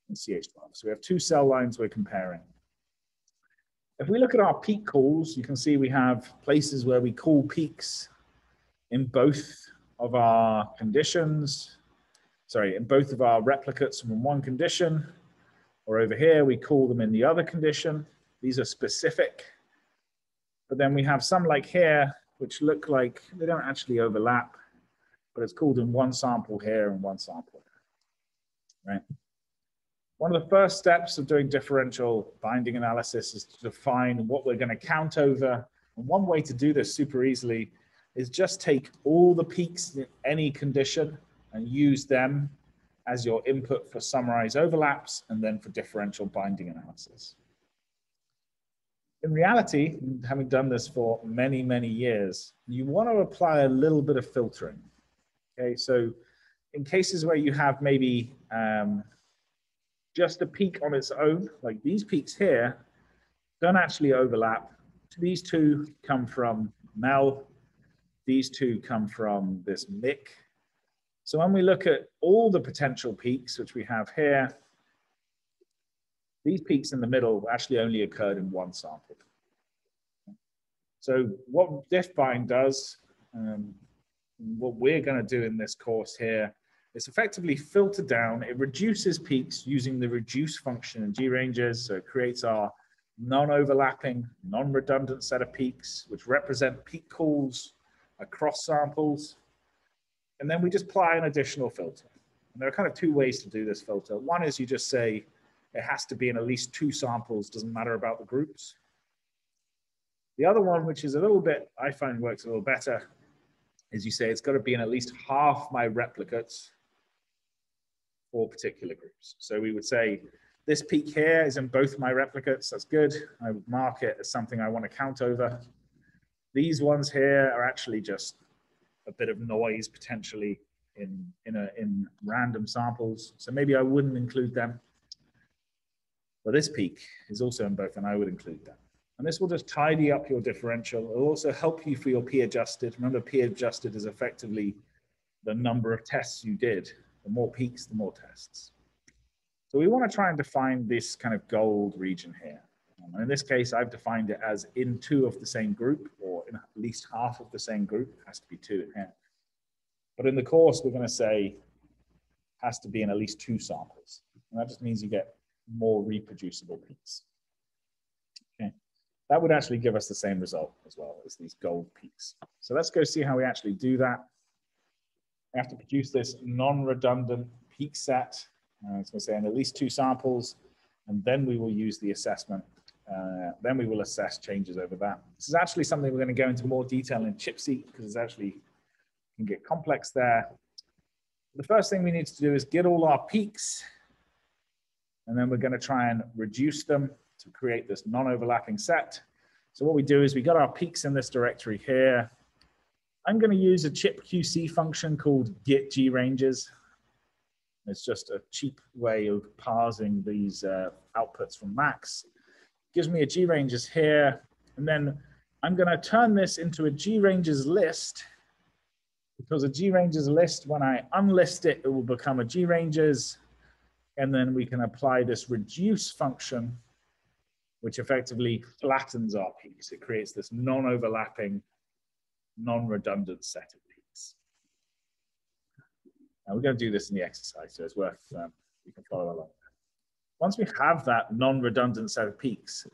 and CH12. So we have two cell lines we're comparing. If we look at our peak calls, you can see we have places where we call peaks in both of our conditions, sorry, in both of our replicates from one condition, or over here, we call them in the other condition. These are specific. But then we have some like here, which look like they don't actually overlap, but it's called in one sample here and one sample here, right? One of the first steps of doing differential binding analysis is to define what we're going to count over. And one way to do this super easily is just take all the peaks in any condition and use them as your input for summarize overlaps and then for differential binding analysis. In reality, having done this for many, many years, you want to apply a little bit of filtering. Okay, so in cases where you have maybe just a peak on its own, like these peaks here, don't actually overlap. These two come from MEL, these two come from this MIC. So when we look at all the potential peaks, which we have here, these peaks in the middle actually only occurred in one sample. So what diffbind does, what we're going to do in this course here, is effectively filter down. It reduces peaks using the reduce function in G-ranges. So it creates our non-overlapping, non-redundant set of peaks, which represent peak calls across samples. And then we just apply an additional filter. And there are kind of two ways to do this filter. One is you just say it has to be in at least two samples, doesn't matter about the groups. The other one, which is a little bit, I find works a little better, is you say it's got to be in at least half my replicates for particular groups. So we would say this peak here is in both my replicates. That's good. I would mark it as something I want to count over. These ones here are actually just a bit of noise potentially in random samples. So maybe I wouldn't include them. But this peak is also in both, and I would include that. And this will just tidy up your differential. It'll also help you for your p-adjusted. Remember, p-adjusted is effectively the number of tests you did. The more peaks, the more tests. So we want to try and define this kind of gold region here. And in this case, I've defined it as in 2 of the same group, or in at least half of the same group. It has to be 2 in here. But in the course, we're going to say has to be in at least 2 samples. And that just means you get more reproducible peaks. Okay. That would actually give us the same result as well as these gold peaks. So let's go see how we actually do that. We have to produce this non-redundant peak set. It's going to say in at least 2 samples, and then we will use the assessment. Then we will assess changes over that. This is actually something we're going to go into more detail in ChIP-seq because it's actually can get complex there. The first thing we need to do is get all our peaks, and then we're going to try and reduce them to create this non-overlapping set. So what we do is we got our peaks in this directory here. I'm going to use a ChIP-QC function called getGranges. It's just a cheap way of parsing these outputs from Max. Gives me a granges here, and then I'm going to turn this into a granges list, because a granges list, when I unlist it, it will become a granges, and then we can apply this reduce function, which effectively flattens our peaks. It creates this non-overlapping, non-redundant set of peaks. Now we're going to do this in the exercise, so it's worth, you can follow along. Once we have that non-redundant set of peaks,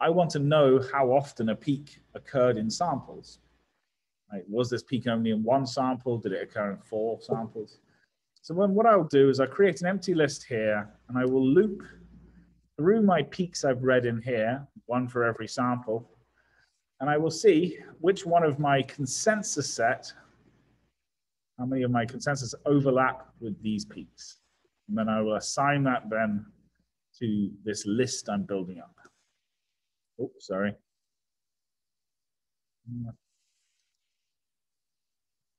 I want to know how often a peak occurred in samples. Right? Was this peak only in 1 sample? Did it occur in 4 samples? So what I'll do is I create an empty list here, and I will loop through my peaks I've read in here, 1 for every sample, and I will see which one of my consensus set, how many of my consensus overlap with these peaks. And then I will assign that then to this list I'm building up. Oh, sorry.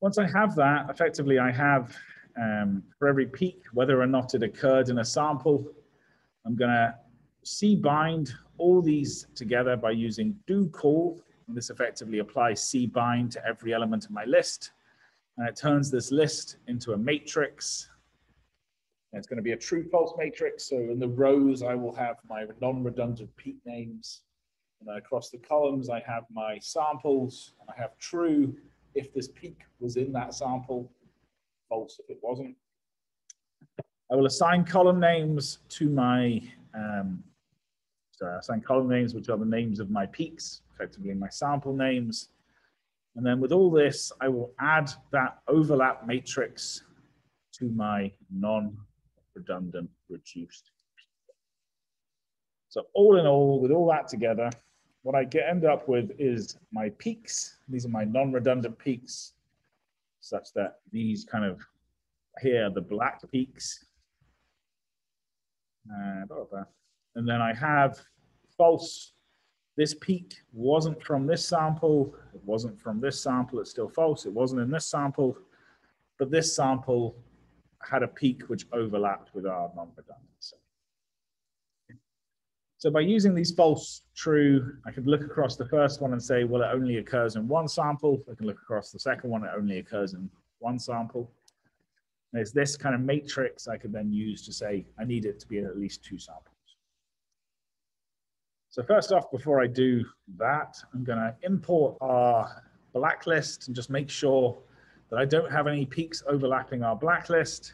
Once I have that, effectively I have for every peak, whether or not it occurred in a sample, I'm going to cbind all these together by using do_call. And this effectively applies cbind to every element of my list. And it turns this list into a matrix. And it's going to be a true-false matrix. So in the rows, I will have my non-redundant peak names. And then across the columns, I have my samples. And I have true if this peak was in that sample, false if it wasn't. I will assign column names to my, assign column names, which are the names of my peaks, effectively my sample names. And then with all this, I will add that overlap matrix to my non-redundant reduced peak. So all in all, with all that together, what I end up with is my peaks. These are my non-redundant peaks, such that these kind of here are the black peaks. And then I have false. This peak wasn't from this sample. It wasn't from this sample. It's still false. It wasn't in this sample. But this sample had a peak which overlapped with our non-redundant. So by using these false true, I could look across the first one and say, well, it only occurs in 1 sample. I can look across the second one, it only occurs in 1 sample. There's this kind of matrix I could then use to say, I need it to be in at least 2 samples. So first off, before I do that, I'm going to import our blacklist and just make sure that I don't have any peaks overlapping our blacklist.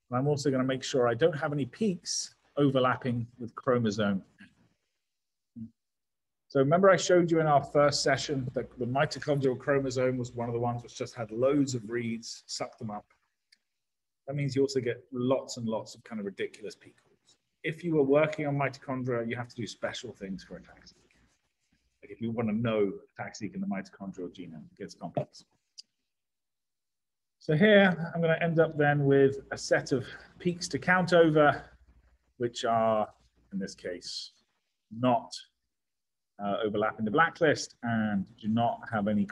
And I'm also going to make sure I don't have any peaks overlapping with chromosome. So remember I showed you in our first session that the mitochondrial chromosome was one of the ones which just had loads of reads, sucked them up. That means you also get lots and lots of kind of ridiculous peak calls. If you were working on mitochondria, you have to do special things for ATACseq. Like if you want to know ATACseq in the mitochondrial genome, it gets complex. So here, I'm going to end up then with a set of peaks to count over, which are, in this case, not overlapping the blacklist and do not have any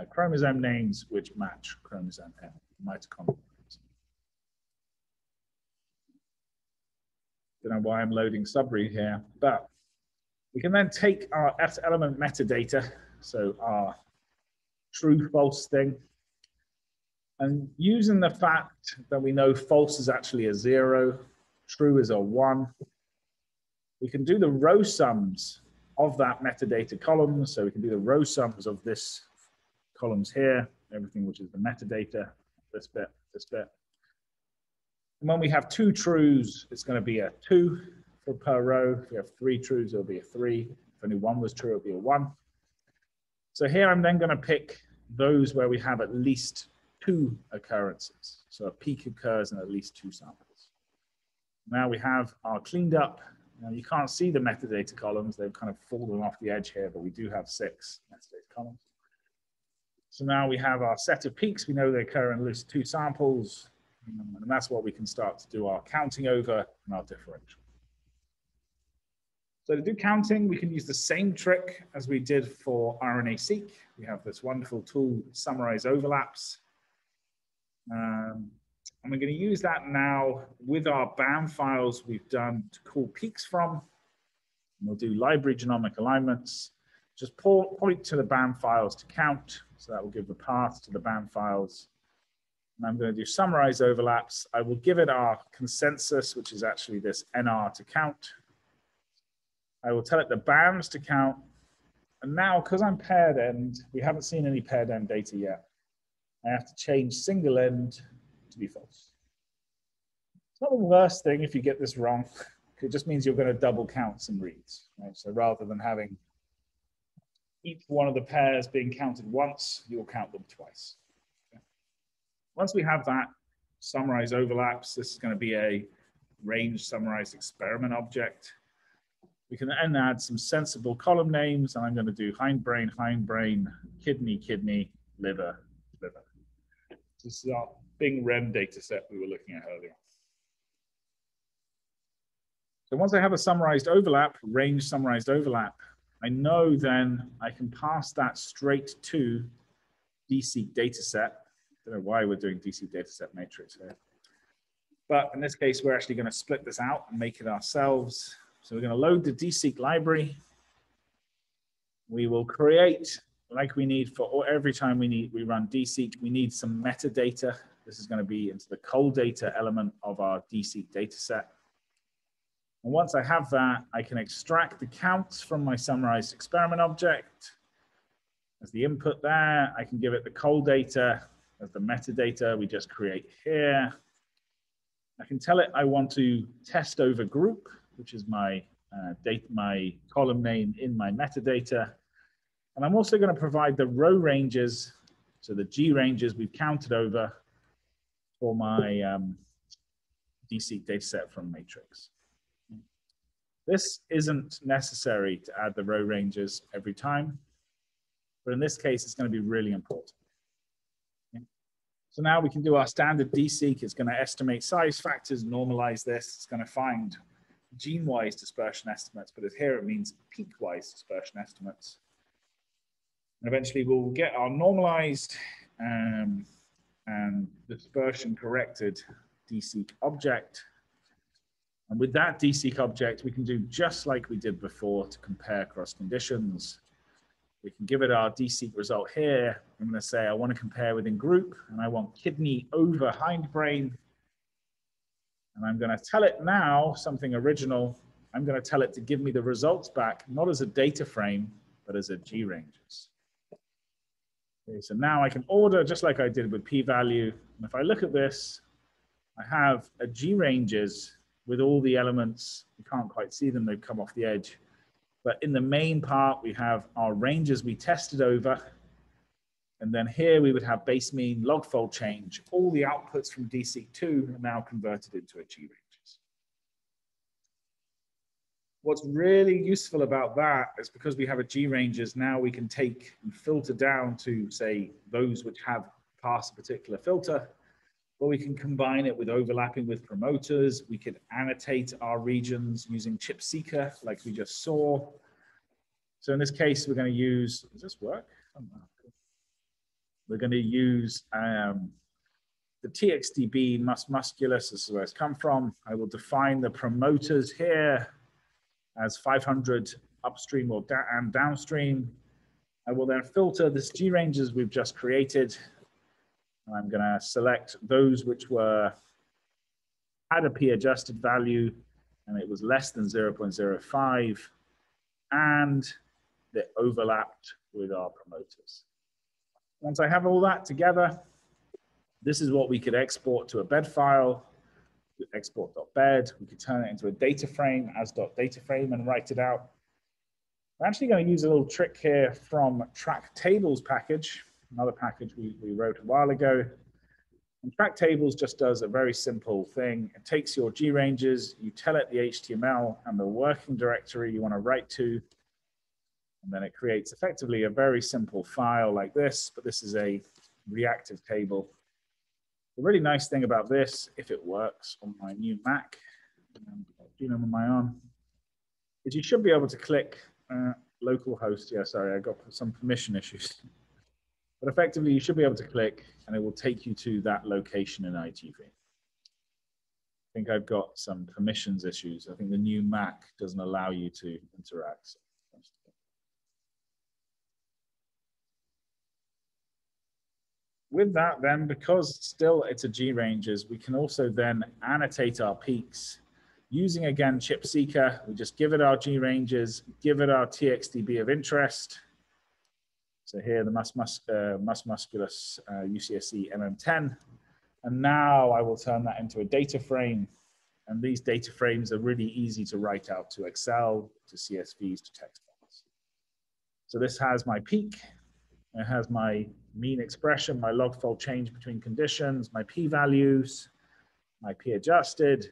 chromosome names which match chromosome M, mitochondrial. Don't know why I'm loading subread here, but we can then take our element metadata, so our true false thing, and using the fact that we know false is actually a 0, true is a 1, We can do the row sums of that metadata column. So we can do the row sums of this columns here, everything which is the metadata, this bit, this bit. And when we have 2 trues, it's going to be a 2 per row. If we have 3 trues, it'll be a 3. If only 1 was true, it'll be a 1. So here I'm then going to pick those where we have at least 2 occurrences. So a peak occurs in at least 2 samples. Now we have our cleaned up. Now you can't see the metadata columns. They've kind of fallen off the edge here, but we do have 6 metadata columns. So now we have our set of peaks. We know they occur in at least 2 samples. And that's what we can start to do our counting over and our differential. So to do counting, we can use the same trick as we did for RNA-seq. We have this wonderful tool, Summarize Overlaps. And we're going to use that now with our BAM files we've done to call peaks from. And we'll do library genomic alignments. Just point to the BAM files to count. So that will give the path to the BAM files. And I'm going to do summarize overlaps. I will give it our consensus, which is actually this NR to count. I will tell it the BAMs to count. And now, because I'm paired end, we haven't seen any paired end data yet. I have to change single end to be false. It's not the worst thing if you get this wrong. It just means you're going to double count some reads. Right? So rather than having each one of the pairs being counted once, you'll count them twice. Okay? Once we have that summarize overlaps, this is going to be a range summarized experiment object. We can then add some sensible column names, and I'm going to do hindbrain, kidney, kidney, liver, liver. This is our Bing REM data set we were looking at earlier. So once I have a summarized overlap, range summarized overlap, I know then I can pass that straight to DSeq dataset. I don't know why we're doing DSeq dataset matrix here. But in this case, we're actually going to split this out and make it ourselves. So we're going to load the DSeq library. We will create, like we need for every time we run DSeq, we need some metadata. This is going to be into the cold data element of our DSeq dataset. And once I have that, I can extract the counts from my summarized experiment object. As the input there, I can give it the cold data as the metadata we just create here. I can tell it I want to test over group, which is my my column name in my metadata. And I'm also going to provide the row ranges, so the G ranges we've counted over for my DSeq dataset from matrix. This isn't necessary to add the row ranges every time, but in this case, it's going to be really important. Okay. So now we can do our standard DSeq. It's going to estimate size factors, normalize this. It's going to find gene-wise dispersion estimates, but here it means peak-wise dispersion estimates. And eventually we'll get our normalized and dispersion corrected DSeq object. And with that DSeq object, we can do just like we did before to compare cross conditions. We can give it our DSeq result here. I'm going to say I want to compare within group, and I want kidney over hindbrain. And I'm going to tell it now something original. I'm going to tell it to give me the results back, not as a data frame, but as a G ranges. Okay, so now I can order just like I did with p-value. And if I look at this, I have a G ranges with all the elements. You can't quite see them, they've come off the edge. But in the main part, we have our ranges we tested over. And then here we would have base mean, log fold change. All the outputs from DSeq2 are now converted into a G ranges. What's really useful about that is because we have a G ranges, now we can take and filter down to, say, those which have passed a particular filter. Or we can combine it with overlapping with promoters. We could annotate our regions using chip seeker, like we just saw. So in this case, we're going to use, does this work? Oh, no. We're going to use the TXDB musculus. This is where it's come from. I will define the promoters here as 500 upstream or and downstream. I will then filter this G ranges we've just created. And I'm going to select those which had a p-adjusted value and it was less than 0.05, and they overlapped with our promoters. Once I have all that together, this is what we could export to a bed file, export.bed. We could turn it into a data frame as .data frame and write it out. I'm actually going to use a little trick here from track tables package, another package we wrote a while ago. And track tables just does a very simple thing. It takes your G ranges, you tell it the HTML and the working directory you want to write to, and then it creates effectively a very simple file like this, but this is a reactive table. The really nice thing about this, if it works on my new Mac, Genome on my arm, is you should be able to click localhost. Yeah, sorry, I got some permission issues. But effectively, you should be able to click, and it will take you to that location in ITV. I think I've got some permissions issues. I think the new Mac doesn't allow you to interact. With that, then, because still it's a G ranges, we can also then annotate our peaks using, again, chip seeker. We just give it our G ranges, give it our TXDB of interest. So here, the mus musculus UCSC MM10. And now I will turn that into a data frame. And these data frames are really easy to write out to Excel, to CSVs, to text files. So this has my peak. It has my mean expression, my log fold change between conditions, my p-values, my p-adjusted.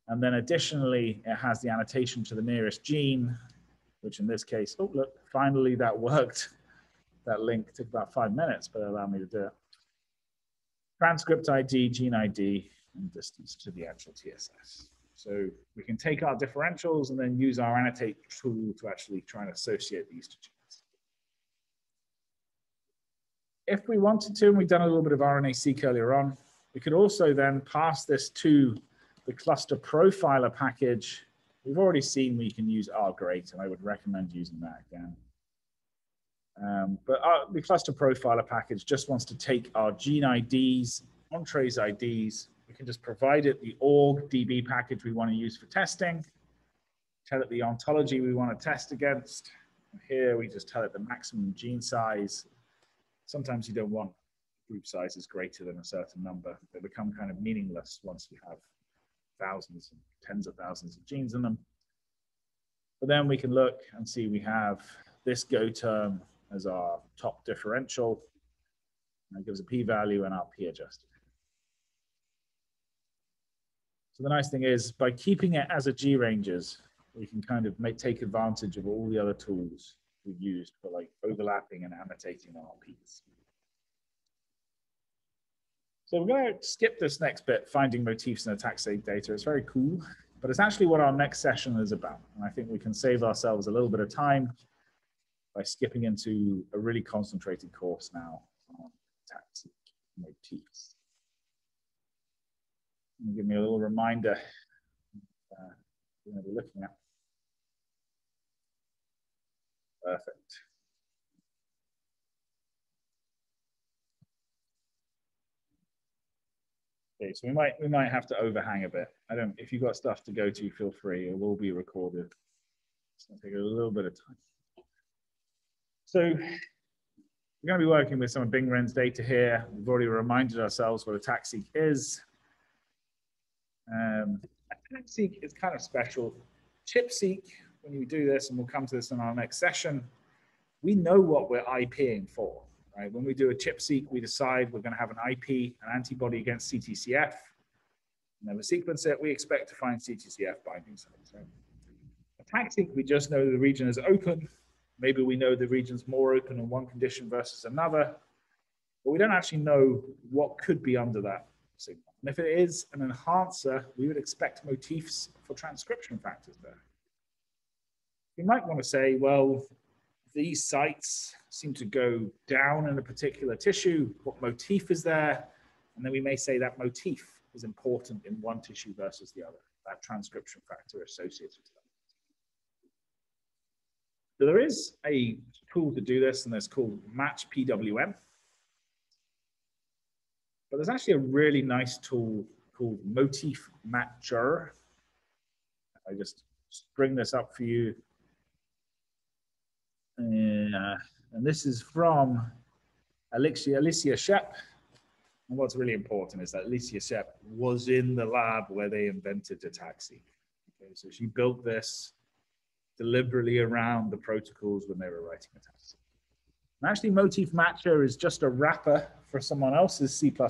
And then additionally, it has the annotation to the nearest gene, which in this case, oh, look, finally that worked. That link took about 5 minutes, but it allowed me to do it. Transcript ID, gene ID, and distance to the actual TSS. So we can take our differentials and then use our annotate tool to actually try and associate these two genes. If we wanted to, and we've done a little bit of RNA-seq earlier on, we could also then pass this to the cluster profiler package. We've already seen we can use R-Great, and I would recommend using that again. But the cluster profiler package just wants to take our gene IDs, Entrez IDs. We can just provide it the org DB package we want to use for testing, tell it the ontology we want to test against. And here we just tell it the maximum gene size. Sometimes you don't want group sizes greater than a certain number. They become kind of meaningless once you have thousands and tens of thousands of genes in them. But then we can look and see we have this Go term as our top differential. And it gives a p-value and our p-adjusted. So the nice thing is, by keeping it as a G ranges, we can kind of take advantage of all the other tools we've used for like overlapping and annotating our p's. So we're going to skip this next bit, finding motifs in ATACseq data. It's very cool, but it's actually what our next session is about. And I think we can save ourselves a little bit of time by skipping into a really concentrated course now on ATACseq motifs. And give me a little reminder we're going to be looking at. Perfect. Okay, so we might have to overhang a bit. If you've got stuff to go to, feel free. It will be recorded. It's going to take a little bit of time. So we're going to be working with some of Bing Ren's data here. We've already reminded ourselves what ATACseq is. ATACseq is kind of special. ChIP-seq, when you do this, and we'll come to this in our next session, we know what we're IPing for, right? When we do a ChIP-seq, we decide we're going to have an IP, an antibody against CTCF. And then we sequence it, we expect to find CTCF binding sites. Right? ATACseq, we just know the region is open. Maybe we know the region's more open in one condition versus another, but we don't actually know what could be under that signal. And if it is an enhancer, we would expect motifs for transcription factors there. You might want to say, well, these sites seem to go down in a particular tissue. What motif is there? And then we may say that motif is important in one tissue versus the other, that transcription factor associated with that. So there is a tool to do this, and it's called Match PWM. But there's actually a really nice tool called Motif Matcher. I just bring this up for you. And this is from Alicia Shep. And what's really important is that Alicia Shep was in the lab where they invented ATACseq. Okay, so she built this deliberately around the protocols when they were writing ATACseq. And actually, Motif Matcher is just a wrapper for someone else's C++. So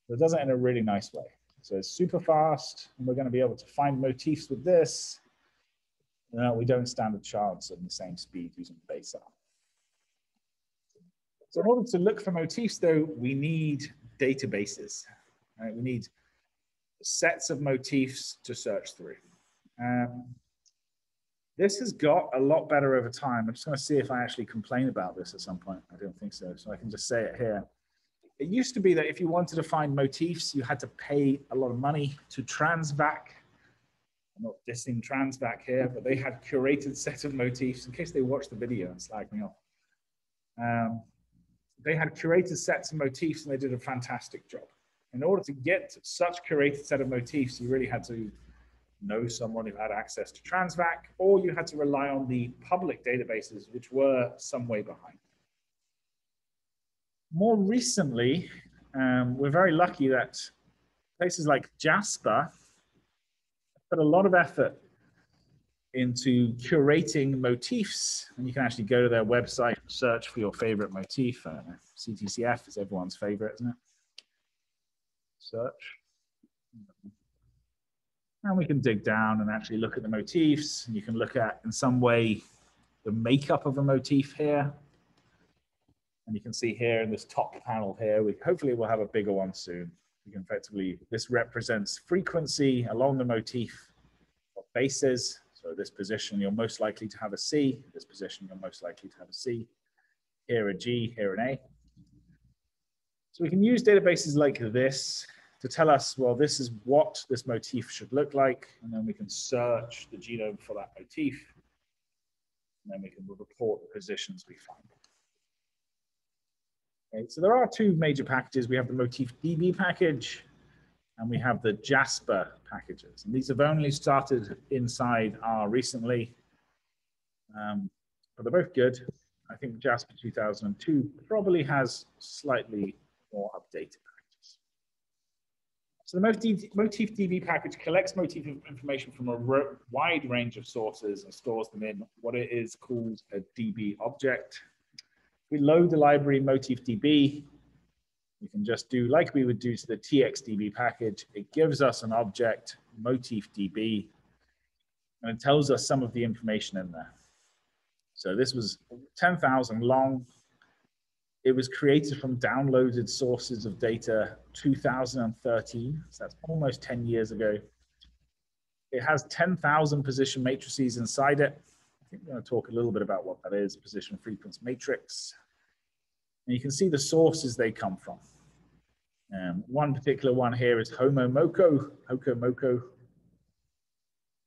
it does it in a really nice way. So it's super fast, and we're going to be able to find motifs with this. We don't standard chance at the same speed using base R. So in order to look for motifs, though, we need databases. Right? We need sets of motifs to search through. This has got a lot better over time. I'm just going to see if I actually complain about this at some point. I don't think so, so I can just say it here. It used to be that if you wanted to find motifs, you had to pay a lot of money to Transvac. I'm not dissing Transvac here, but they had curated set of motifs in case they watched the video and slag me off. They had curated sets of motifs and they did a fantastic job. In order to get such curated set of motifs, you really had to know someone who had access to Transvac, or you had to rely on the public databases, which were some way behind. More recently, we're very lucky that places like Jasper put a lot of effort into curating motifs, and you can actually go to their website and search for your favorite motif. CTCF is everyone's favorite, isn't it? Search. And we can dig down and actually look at the motifs, and you can look at, in some way, the makeup of a motif here. And you can see here in this top panel here, hopefully we'll have a bigger one soon. You can effectively, this represents frequency along the motif of bases. So this position, you're most likely to have a C. This position, you're most likely to have a C. Here a G, here an A. So we can use databases like this to tell us, well, this is what this motif should look like. And then we can search the genome for that motif. And then we can report the positions we find. Okay, so there are two major packages. We have the Motif DB package, and we have the Jasper packages. And these have only started inside R recently, but they're both good. I think Jasper 2002 probably has slightly more updated packages. So the Motif DB package collects motif information from a wide range of sources and stores them in what it is called a DB object. We load the library MotifDB. We can just do like we would do to the TXDB package. It gives us an object, MotifDB, and it tells us some of the information in there. So this was 10,000 long. It was created from downloaded sources of data 2013, so that's almost 10 years ago. It has 10,000 position matrices inside it. I think we're going to talk a little bit about what that is, position frequency matrix. And you can see the sources they come from. One particular one here is Hokomoko,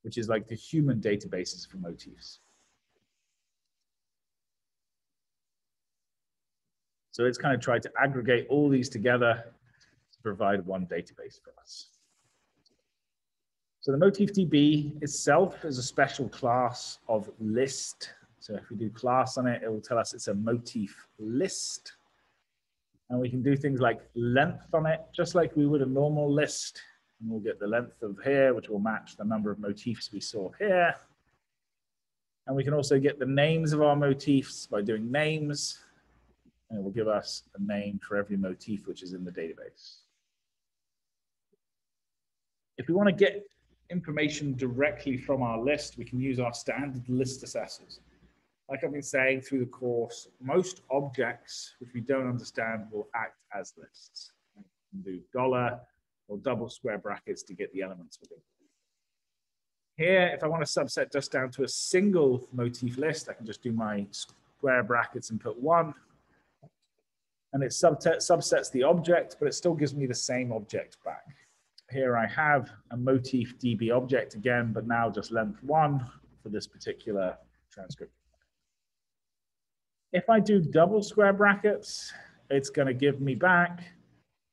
which is like the human databases for motifs. So it's kind of tried to aggregate all these together to provide one database for us. So the MotifDB itself is a special class of list. So if we do class on it, it will tell us it's a motif list. And we can do things like length on it, just like we would a normal list. And we'll get the length of here, which will match the number of motifs we saw here. And we can also get the names of our motifs by doing names. And it will give us a name for every motif which is in the database. If we want to get information directly from our list, we can use our standard list assessors. Like I've been saying through the course, most objects which we don't understand will act as lists. We can do $ or double square brackets to get the elements within. Here, if I want to subset just down to a single motif list, I can just do my square brackets and put 1. And it subsets the object, but it still gives me the same object back. Here I have a motif DB object again, but now just length 1 for this particular transcription. If I do double square brackets, it's going to give me back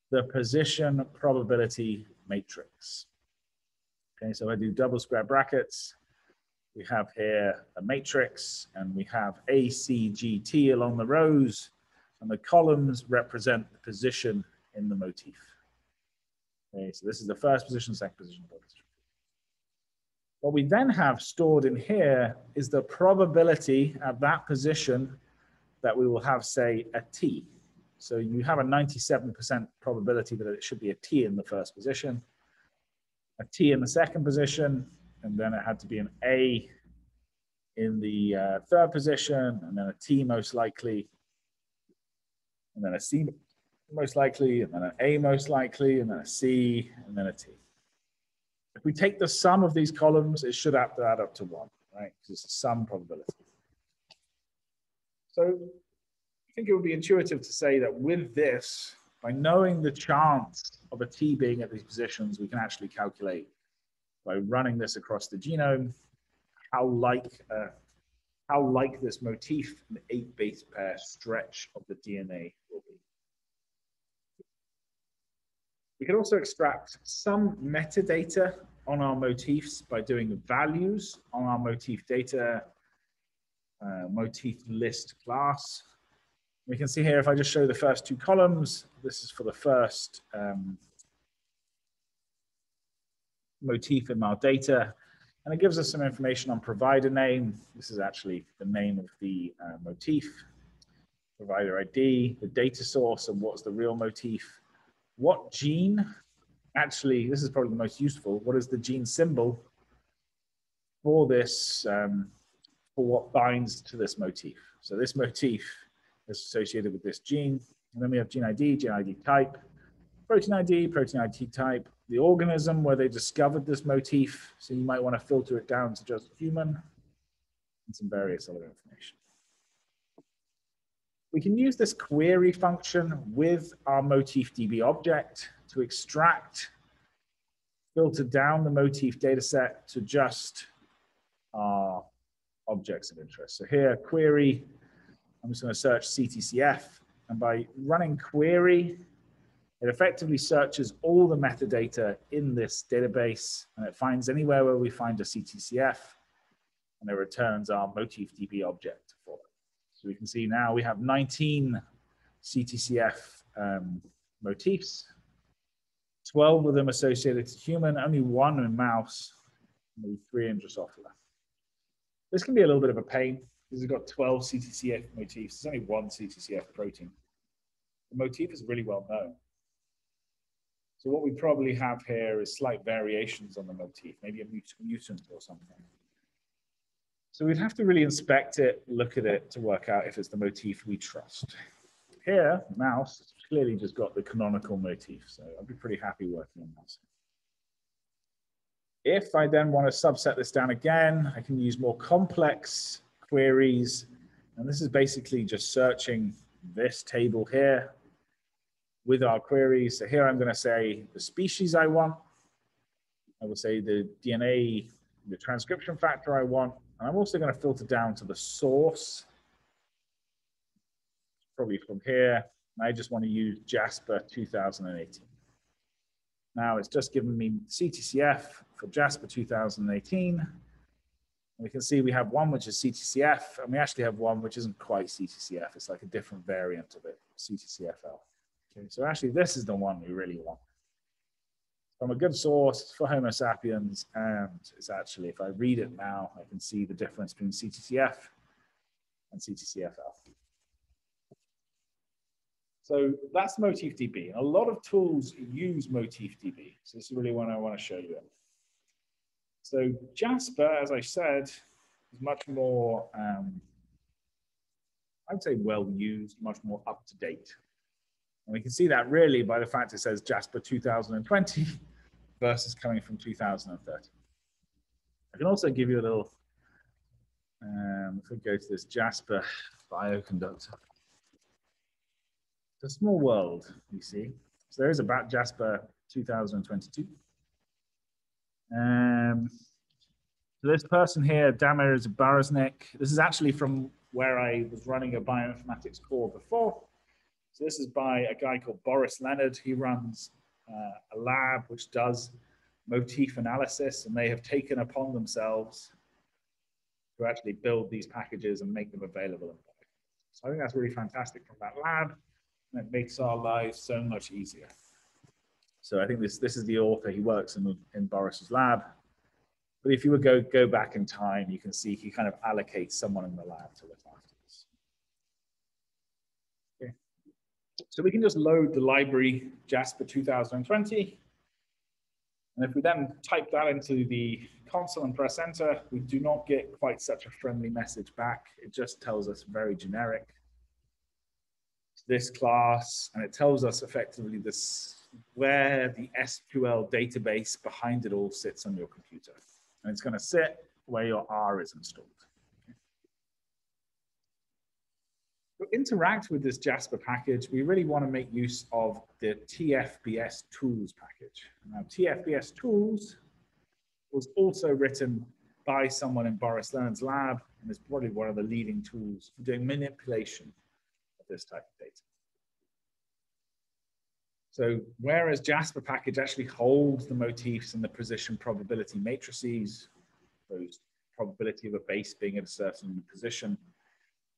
the position probability matrix. Okay, so I do double square brackets. We have here a matrix, and we have A, C, G, T along the rows, and the columns represent the position in the motif. Okay, so this is the first position, second position, third position. What we then have stored in here is the probability at that position that we will have, say, a T. So you have a 97% probability that it should be a T in the first position, a T in the second position, and then it had to be an A in the third position, and then a T most likely, and then a C most likely, and then an A most likely, and then a C, and then a T. If we take the sum of these columns, it should add up to 1, right? Because it's a sum probability. So I think it would be intuitive to say that with this, by knowing the chance of a T being at these positions, we can actually calculate, by running this across the genome, how like this motif, an 8 base pair stretch of the DNA will be. We can also extract some metadata on our motifs by doing values on our motif data, motif list class. We can see here, if I just show the first 2 columns, this is for the first motif in our data, and it gives us some information on provider name. This is actually the name of the motif, provider ID, the data source, and what's the real motif. What gene, actually, this is probably the most useful, what is the gene symbol for this, for what binds to this motif. So this motif is associated with this gene, and then we have gene ID type, protein ID type, the organism where they discovered this motif, so you might want to filter it down to just human, and some various other information. We can use this query function with our MotifDB object to extract, filter down the motif dataset to just our objects of interest. So here, query, I'm just going to search CTCF, and by running query, it effectively searches all the metadata in this database, and it finds anywhere where we find a CTCF, and it returns our MotifDB object for it. So we can see now we have 19 CTCF motifs, 12 of them associated to human, only 1 in mouse, maybe 3 in Drosophila. This can be a little bit of a pain because we've got 12 CTCF motifs. There's only 1 CTCF protein. The motif is really well known. So what we probably have here is slight variations on the motif, maybe a mutant or something. So we'd have to really inspect it, look at it to work out if it's the motif we trust. Here, mouse, it's clearly just got the canonical motif, so I'd be pretty happy working on that. If I then want to subset this down again, I can use more complex queries, and this is basically just searching this table here with our queries. So here I'm going to say the species I want. I will say the DNA, the transcription factor I want. And I'm also going to filter down to the source, probably from here. I just want to use Jasper 2018. Now it's just given me CTCF for Jasper 2018. And we can see we have one which is CTCF, and we actually have one which isn't quite CTCF. It's like a different variant of it, CTCFL. Okay, so actually this is the one we really want. From a good source for Homo sapiens, and it's actually, if I read it now, I can see the difference between CTCF and CTCFL. So that's MotifDB. A lot of tools use MotifDB. So this is really what I want to show you. So Jasper, as I said, is much more, I'd say well used, much more up to date. And we can see that really by the fact it says Jasper 2020 versus coming from 2030. I can also give you a little, if we go to this Jasper Bioconductor. It's a small world, you see. So there is about Jasper 2022. So this person here, Damir Zabaroznik, this is actually from where I was running a bioinformatics core before. So this is by a guy called Boris Leonard. He runs a lab which does motif analysis, and they have taken upon themselves to actually build these packages and make them available. So I think that's really fantastic from that lab, and it makes our lives so much easier. So I think this is the author. He works in Boris's lab. But if you would go back in time, you can see he kind of allocates someone in the lab to look after this. Okay. So we can just load the library Jasper 2020. And if we then type that into the console and press enter, we do not get quite such a friendly message back. It just tells us very generic, this class, and it tells us effectively this where the SQL database behind it all sits on your computer. And it's going to sit where your R is installed. To interact with this Jasper package, we really want to make use of the TFBS tools package. Now, TFBS tools was also written by someone in Boris Learn's lab, and is probably one of the leading tools for doing manipulation of this type of data. So whereas Jasper package actually holds the motifs and the position probability matrices, those probability of a base being at a certain position,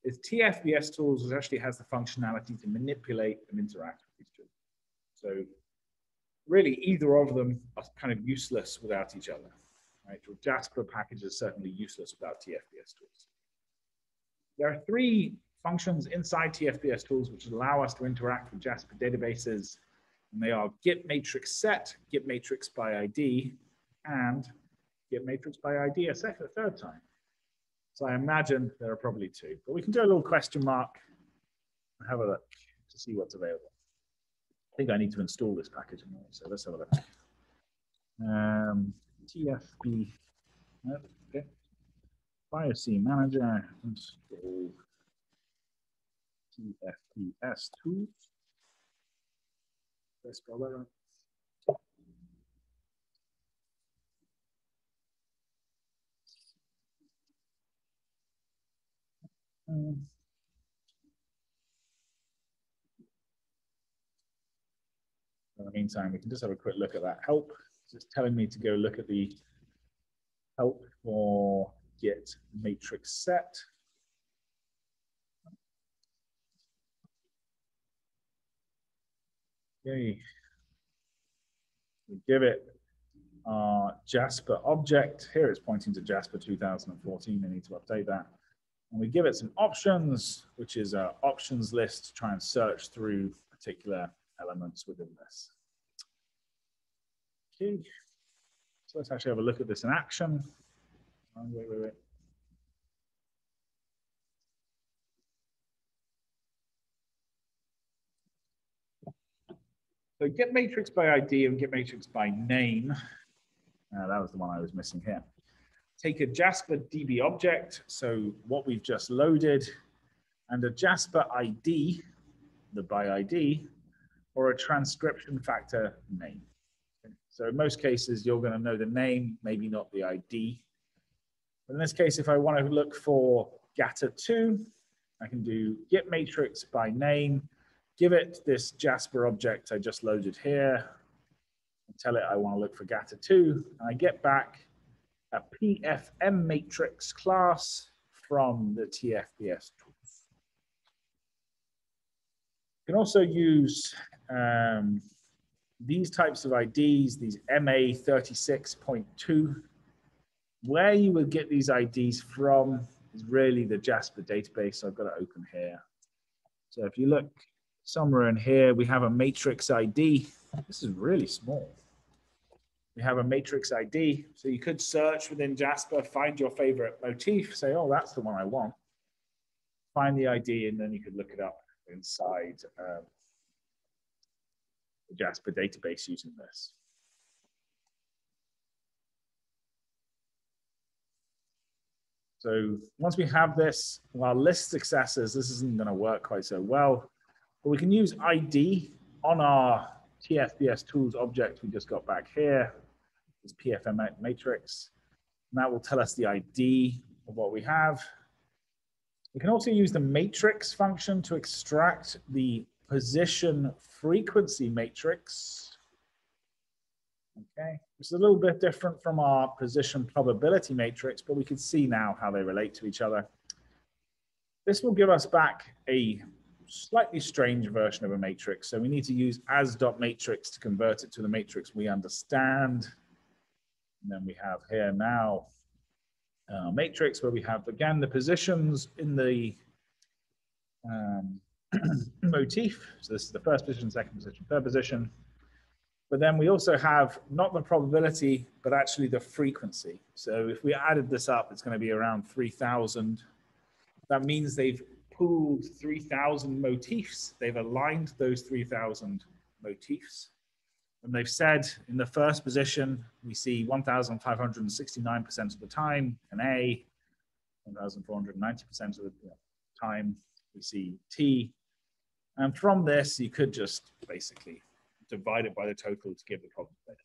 is TFBS tools which actually has the functionality to manipulate and interact with these tools. So really either of them are kind of useless without each other. Right? So Jasper package is certainly useless without TFBS tools. There are three functions inside TFBS tools which allow us to interact with Jasper databases. And they are get matrix set, get matrix by ID, and get matrix by ID a third time. So I imagine there are probably two, but we can do a little question mark and have a look to see what's available. I think I need to install this package anyway, so let's have a look. TFB, okay. BioC manager, install TFBS tools. Let's spell that right. In the meantime, we can just have a quick look at that help. It's telling me to go look at the help for get matrix set. Okay. We give it our Jasper object. Here it's pointing to Jasper 2014. I need to update that. And we give it some options, which is an options list to try and search through particular elements within this. Okay. So let's actually have a look at this in action. Oh, wait. So get matrix by ID and get matrix by name. That was the one I was missing here. Take a Jasper DB object, so what we've just loaded, and a Jasper ID, the by ID, or a transcription factor name. Okay. So in most cases, you're going to know the name, maybe not the ID. But in this case, if I want to look for GATA2, I can do get matrix by name, give it this Jasper object I just loaded here, and tell it I want to look for GATA2, and I get back a PFM matrix class from the TFBS tools. You can also use these types of IDs, these MA36.2. Where you would get these IDs from is really the Jasper database. So I've got it open here. So if you look somewhere in here, we have a matrix ID. This is really small. We have a matrix ID. So you could search within Jasper, find your favorite motif, say, oh, that's the one I want. Find the ID, and then you could look it up inside the Jasper database using this. So once we have this, while list successors, this isn't going to work quite so well. But we can use ID on our TFBS tools object we just got back here, this PFM matrix. And that will tell us the ID of what we have. We can also use the matrix function to extract the position frequency matrix. Okay, which is a little bit different from our position probability matrix, but we can see now how they relate to each other. This will give us back a slightly strange version of a matrix. So we need to use as.matrix to convert it to the matrix we understand. And then we have here now matrix where we have, again, the positions in the motif. So this is the first position, second position, third position. But then we also have not the probability, but actually the frequency. So if we added this up, it's going to be around 3,000. That means they've pooled 3,000 motifs. They've aligned those 3,000 motifs. And they've said in the first position, we see 1,569% of the time an A, 1,490% of the time we see T. And from this, you could just basically divide it by the total to give the probability.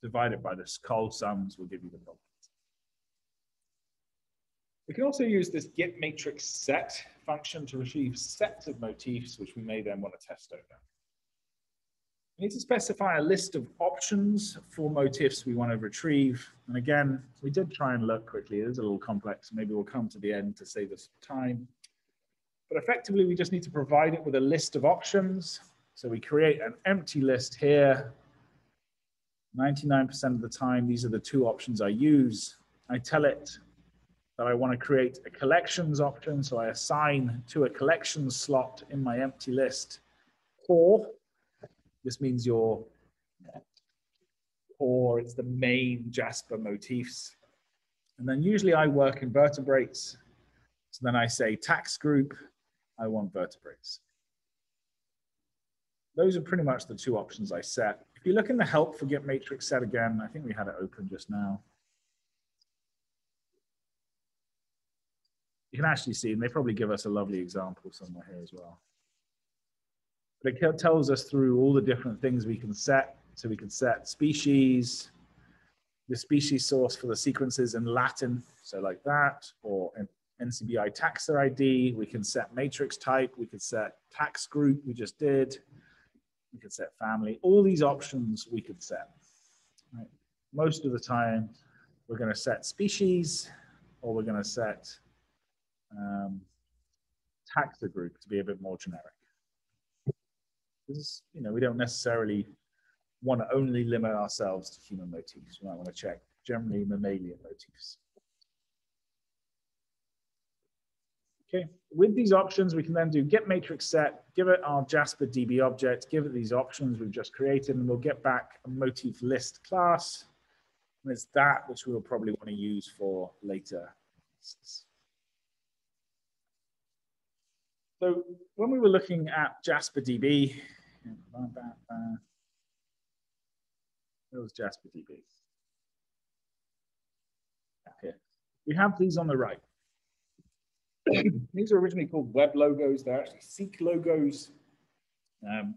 Divide it by the col sums will give you the probability. We can also use this get matrix set function to retrieve sets of motifs, which we may then want to test over. We need to specify a list of options for motifs we want to retrieve. And again, we did try and look quickly. It is a little complex. Maybe we'll come to the end to save us time. But effectively, we just need to provide it with a list of options. So we create an empty list here. 99% of the time, these are the two options I use. I tell it that I want to create a collections option. So I assign to a collections slot in my empty list core. This means your core, it's the main Jasper motifs. And then usually I work in vertebrates. So then I say tax group, I want vertebrates. Those are pretty much the two options I set. If you look in the help for get matrix set again, I think we had it open just now. You can actually see, and they probably give us a lovely example somewhere here as well. But it tells us through all the different things we can set. So we can set species, the species source for the sequences in Latin, so like that, or in NCBI taxa ID. We can set matrix type. We could set tax group, we just did. We could set family. All these options we could set. Right? Most of the time, we're going to set species, or we're going to set taxa group to be a bit more generic. Because, you know, we don't necessarily want to only limit ourselves to human motifs. We might want to check generally mammalian motifs. Okay, with these options, we can then do get matrix set, give it our Jasper DB object, give it these options we've just created, and we'll get back a motif list class. And it's that which we'll probably want to use for later. So when we were looking at Jasper DB, there was Jasper DB. Here. We have these on the right. These are originally called web logos. They're actually Seq logos.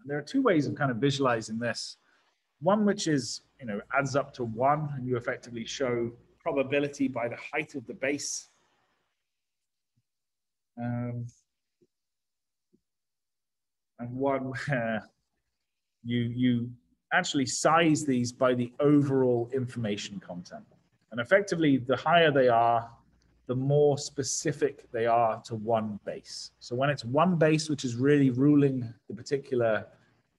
There are two ways of kind of visualizing this. One which is, you know, adds up to 1, and you effectively show probability by the height of the base. And one where you actually size these by the overall information content. And effectively, the higher they are, the more specific they are to one base. So when it's one base, which is really ruling the particular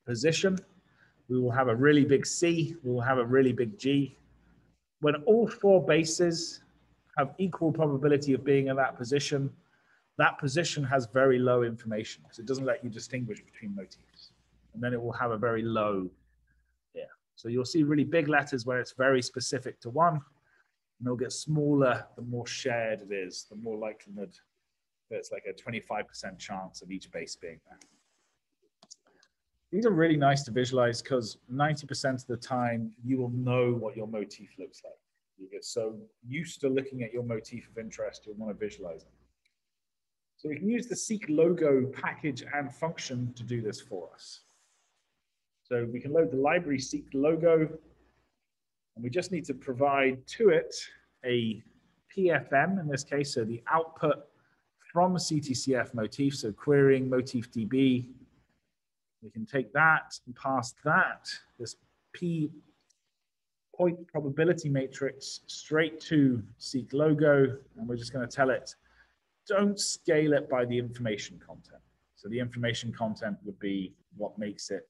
position, we will have a really big C, we will have a really big G. When all 4 bases have equal probability of being in that position has very low information, because it doesn't let you distinguish between motifs. And then it will have a very low here. So you'll see really big letters where it's very specific to one, and they'll get smaller the more shared it is, the more likelihood that it's like a 25% chance of each base being there. These are really nice to visualize because 90% of the time you will know what your motif looks like. You get so used to looking at your motif of interest, you'll want to visualize it. So we can use the Seq logo package and function to do this for us. So we can load the library Seq logo, and we just need to provide to it a PFM in this case, so the output from CTCF motif, so querying motif DB. We can take that and pass that, this P point probability matrix straight to seek logo, and we're just going to tell it, don't scale it by the information content. So the information content would be what makes it,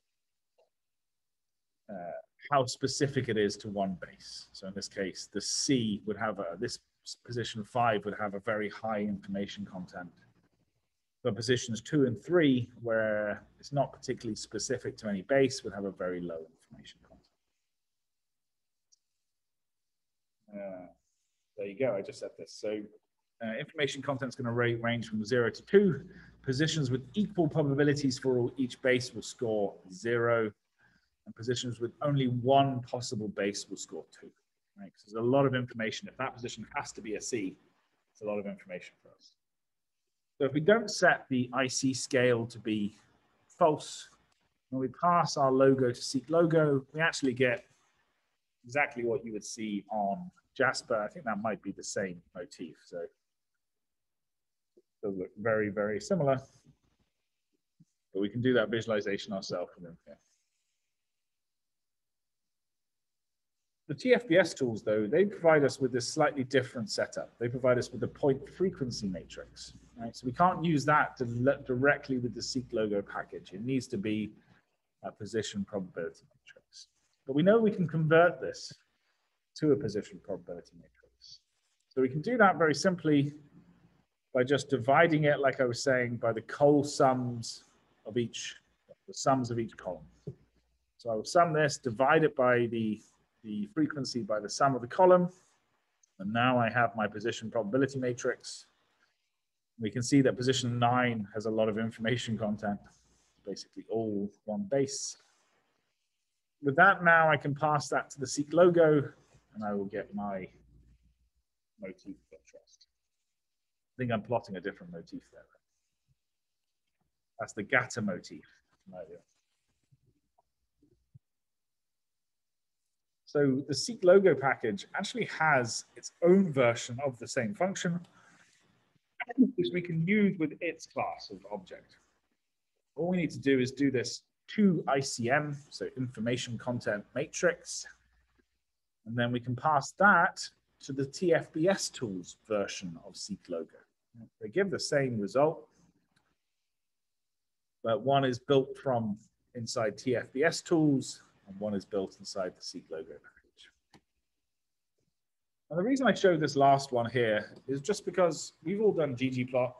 how specific it is to one base. So in this case, the C would have this position 5 would have a very high information content. But positions 2 and 3, where it's not particularly specific to any base, would have a very low information content. There you go, I just said this. So information content is going to range from 0 to 2. Positions with equal probabilities for each base will score 0. And positions with only one possible base will score 2. Right? So there's a lot of information. If that position has to be a C, it's a lot of information for us. So if we don't set the IC scale to be false, when we pass our logo to seek logo, we actually get exactly what you would see on Jasper. I think that might be the same motif. So it does look very, very similar. But we can do that visualization ourselves from here. The TFBS tools, though, they provide us with this slightly different setup. They provide us with the point frequency matrix. Right? So we can't use that directly with the seek logo package. It needs to be a position probability matrix. But we know we can convert this to a position probability matrix. So we can do that very simply by just dividing it, like I was saying, by the col sums of the sums of each column. So I will sum this, divide it by the frequency by the sum of the column, and now I have my position probability matrix. We can see that position 9 has a lot of information content, basically all one base. With that, now I can pass that to the seek logo, and I will get my motif of interest. I think I'm plotting a different motif there. That's the Gatter motif. So the seek logo package actually has its own version of the same function, which we can use with its class of object. All we need to do is do this to ICM, so information content matrix, and then we can pass that to the TFBS tools version of seek logo. They give the same result, but one is built from inside TFBS tools, and one is built inside the seek logo package. And the reason I showed this last one here is just because we've all done ggplot,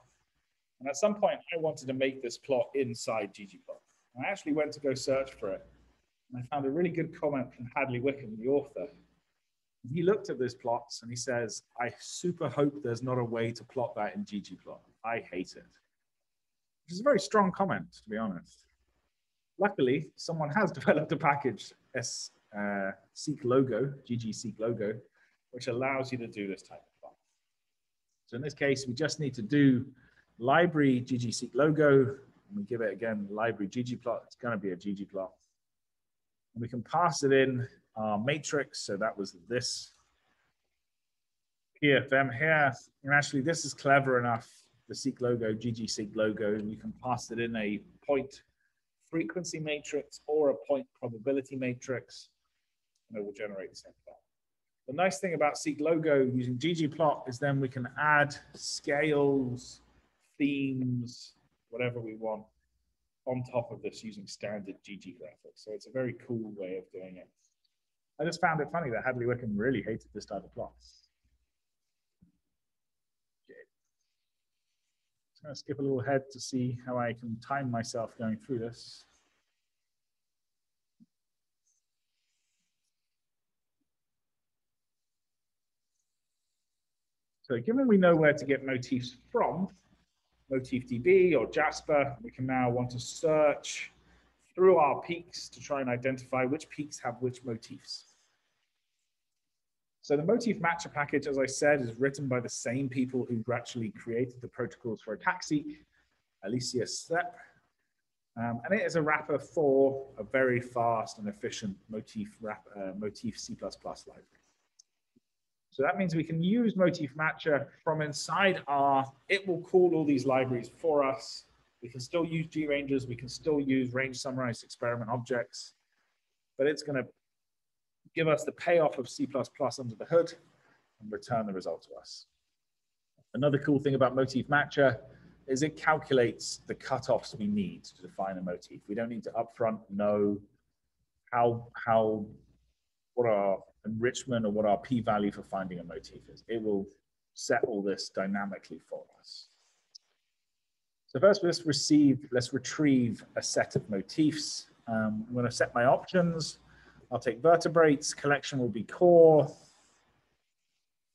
and at some point I wanted to make this plot inside ggplot. I actually went to go search for it, and I found a really good comment from Hadley Wickham, the author. He looked at these plots and he says, I super hope there's not a way to plot that in ggplot. I hate it. Which is a very strong comment, to be honest. Luckily, someone has developed a package, seek logo, GG seek logo, which allows you to do this type of plot. So in this case, we just need to do library GG seek logo, and we give it again library ggplot. It's going to be a ggplot. And we can pass it in our matrix. So that was this PFM here. And actually, this is clever enough. The seek logo, GG seek logo, and you can pass it in a point frequency matrix or a point probability matrix, and it will generate the same plot. The nice thing about seek logo using ggplot is then we can add scales, themes, whatever we want on top of this using standard GG graphics. So it's a very cool way of doing it. I just found it funny that Hadley Wickham really hated this type of plot. I'm going to skip a little ahead to see how I can time myself going through this. So given we know where to get motifs from, MotifDB or Jasper, we can now want to search through our peaks to try and identify which peaks have which motifs. So the motif matcher package, as I said, is written by the same people who actually created the protocols for ATACseq, Alicia Stepp. And it is a wrapper for a very fast and efficient motif C++ library. So that means we can use Motif Matcher from inside R. It will call all these libraries for us. We can still use GRanges. We can still use range summarized experiment objects, but it's going to give us the payoff of C++ under the hood, and return the result to us. Another cool thing about Motif Matcher is it calculates the cutoffs we need to define a motif. We don't need to upfront know what our enrichment or what our p-value for finding a motif is. It will set all this dynamically for us. So first, let's retrieve a set of motifs. I'm going to set my options. I'll take vertebrates. Collection will be core.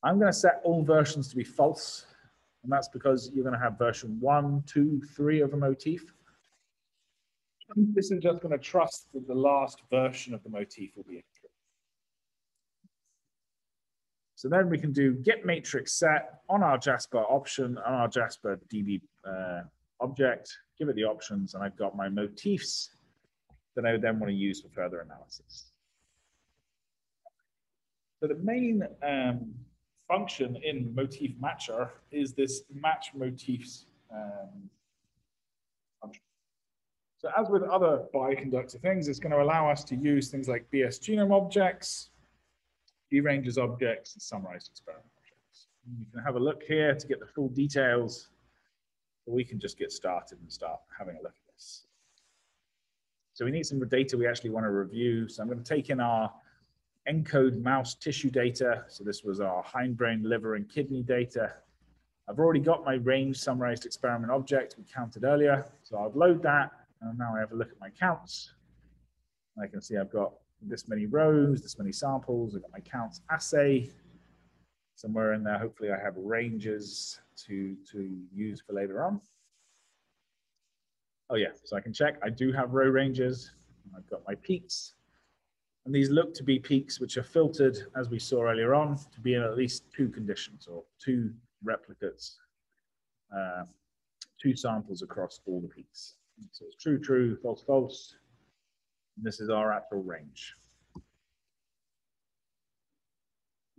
I'm going to set all versions to be false. And that's because you're going to have version 1, 2, 3 of a motif. This is just going to trust that the last version of the motif will be accurate. So then we can do get matrix set on our Jasper option, on our Jasper DB object, give it the options, and I've got my motifs that I would then want to use for further analysis. So the main function in Motif Matcher is this match motifs function. So as with other bioconductor things, it's going to allow us to use things like BS genome objects, deranges objects, and summarized experiment objects. And you can have a look here to get the full details, but we can just get started and start having a look at this. So we need some data we actually want to review. So I'm going to take in our ENCODE mouse tissue data. So this was our hindbrain, liver, and kidney data. I've already got my range summarized experiment object we counted earlier. So I'll load that. And now I have a look at my counts. And I can see I've got this many rows, this many samples. I've got my counts assay. Somewhere in there, hopefully I have ranges to use for later on. Oh yeah, so I can check. I do have row ranges. I've got my peaks. And these look to be peaks which are filtered, as we saw earlier on, to be in at least 2 conditions or 2 replicates, 2 samples across all the peaks. So it's true, true, false, false. And this is our actual range.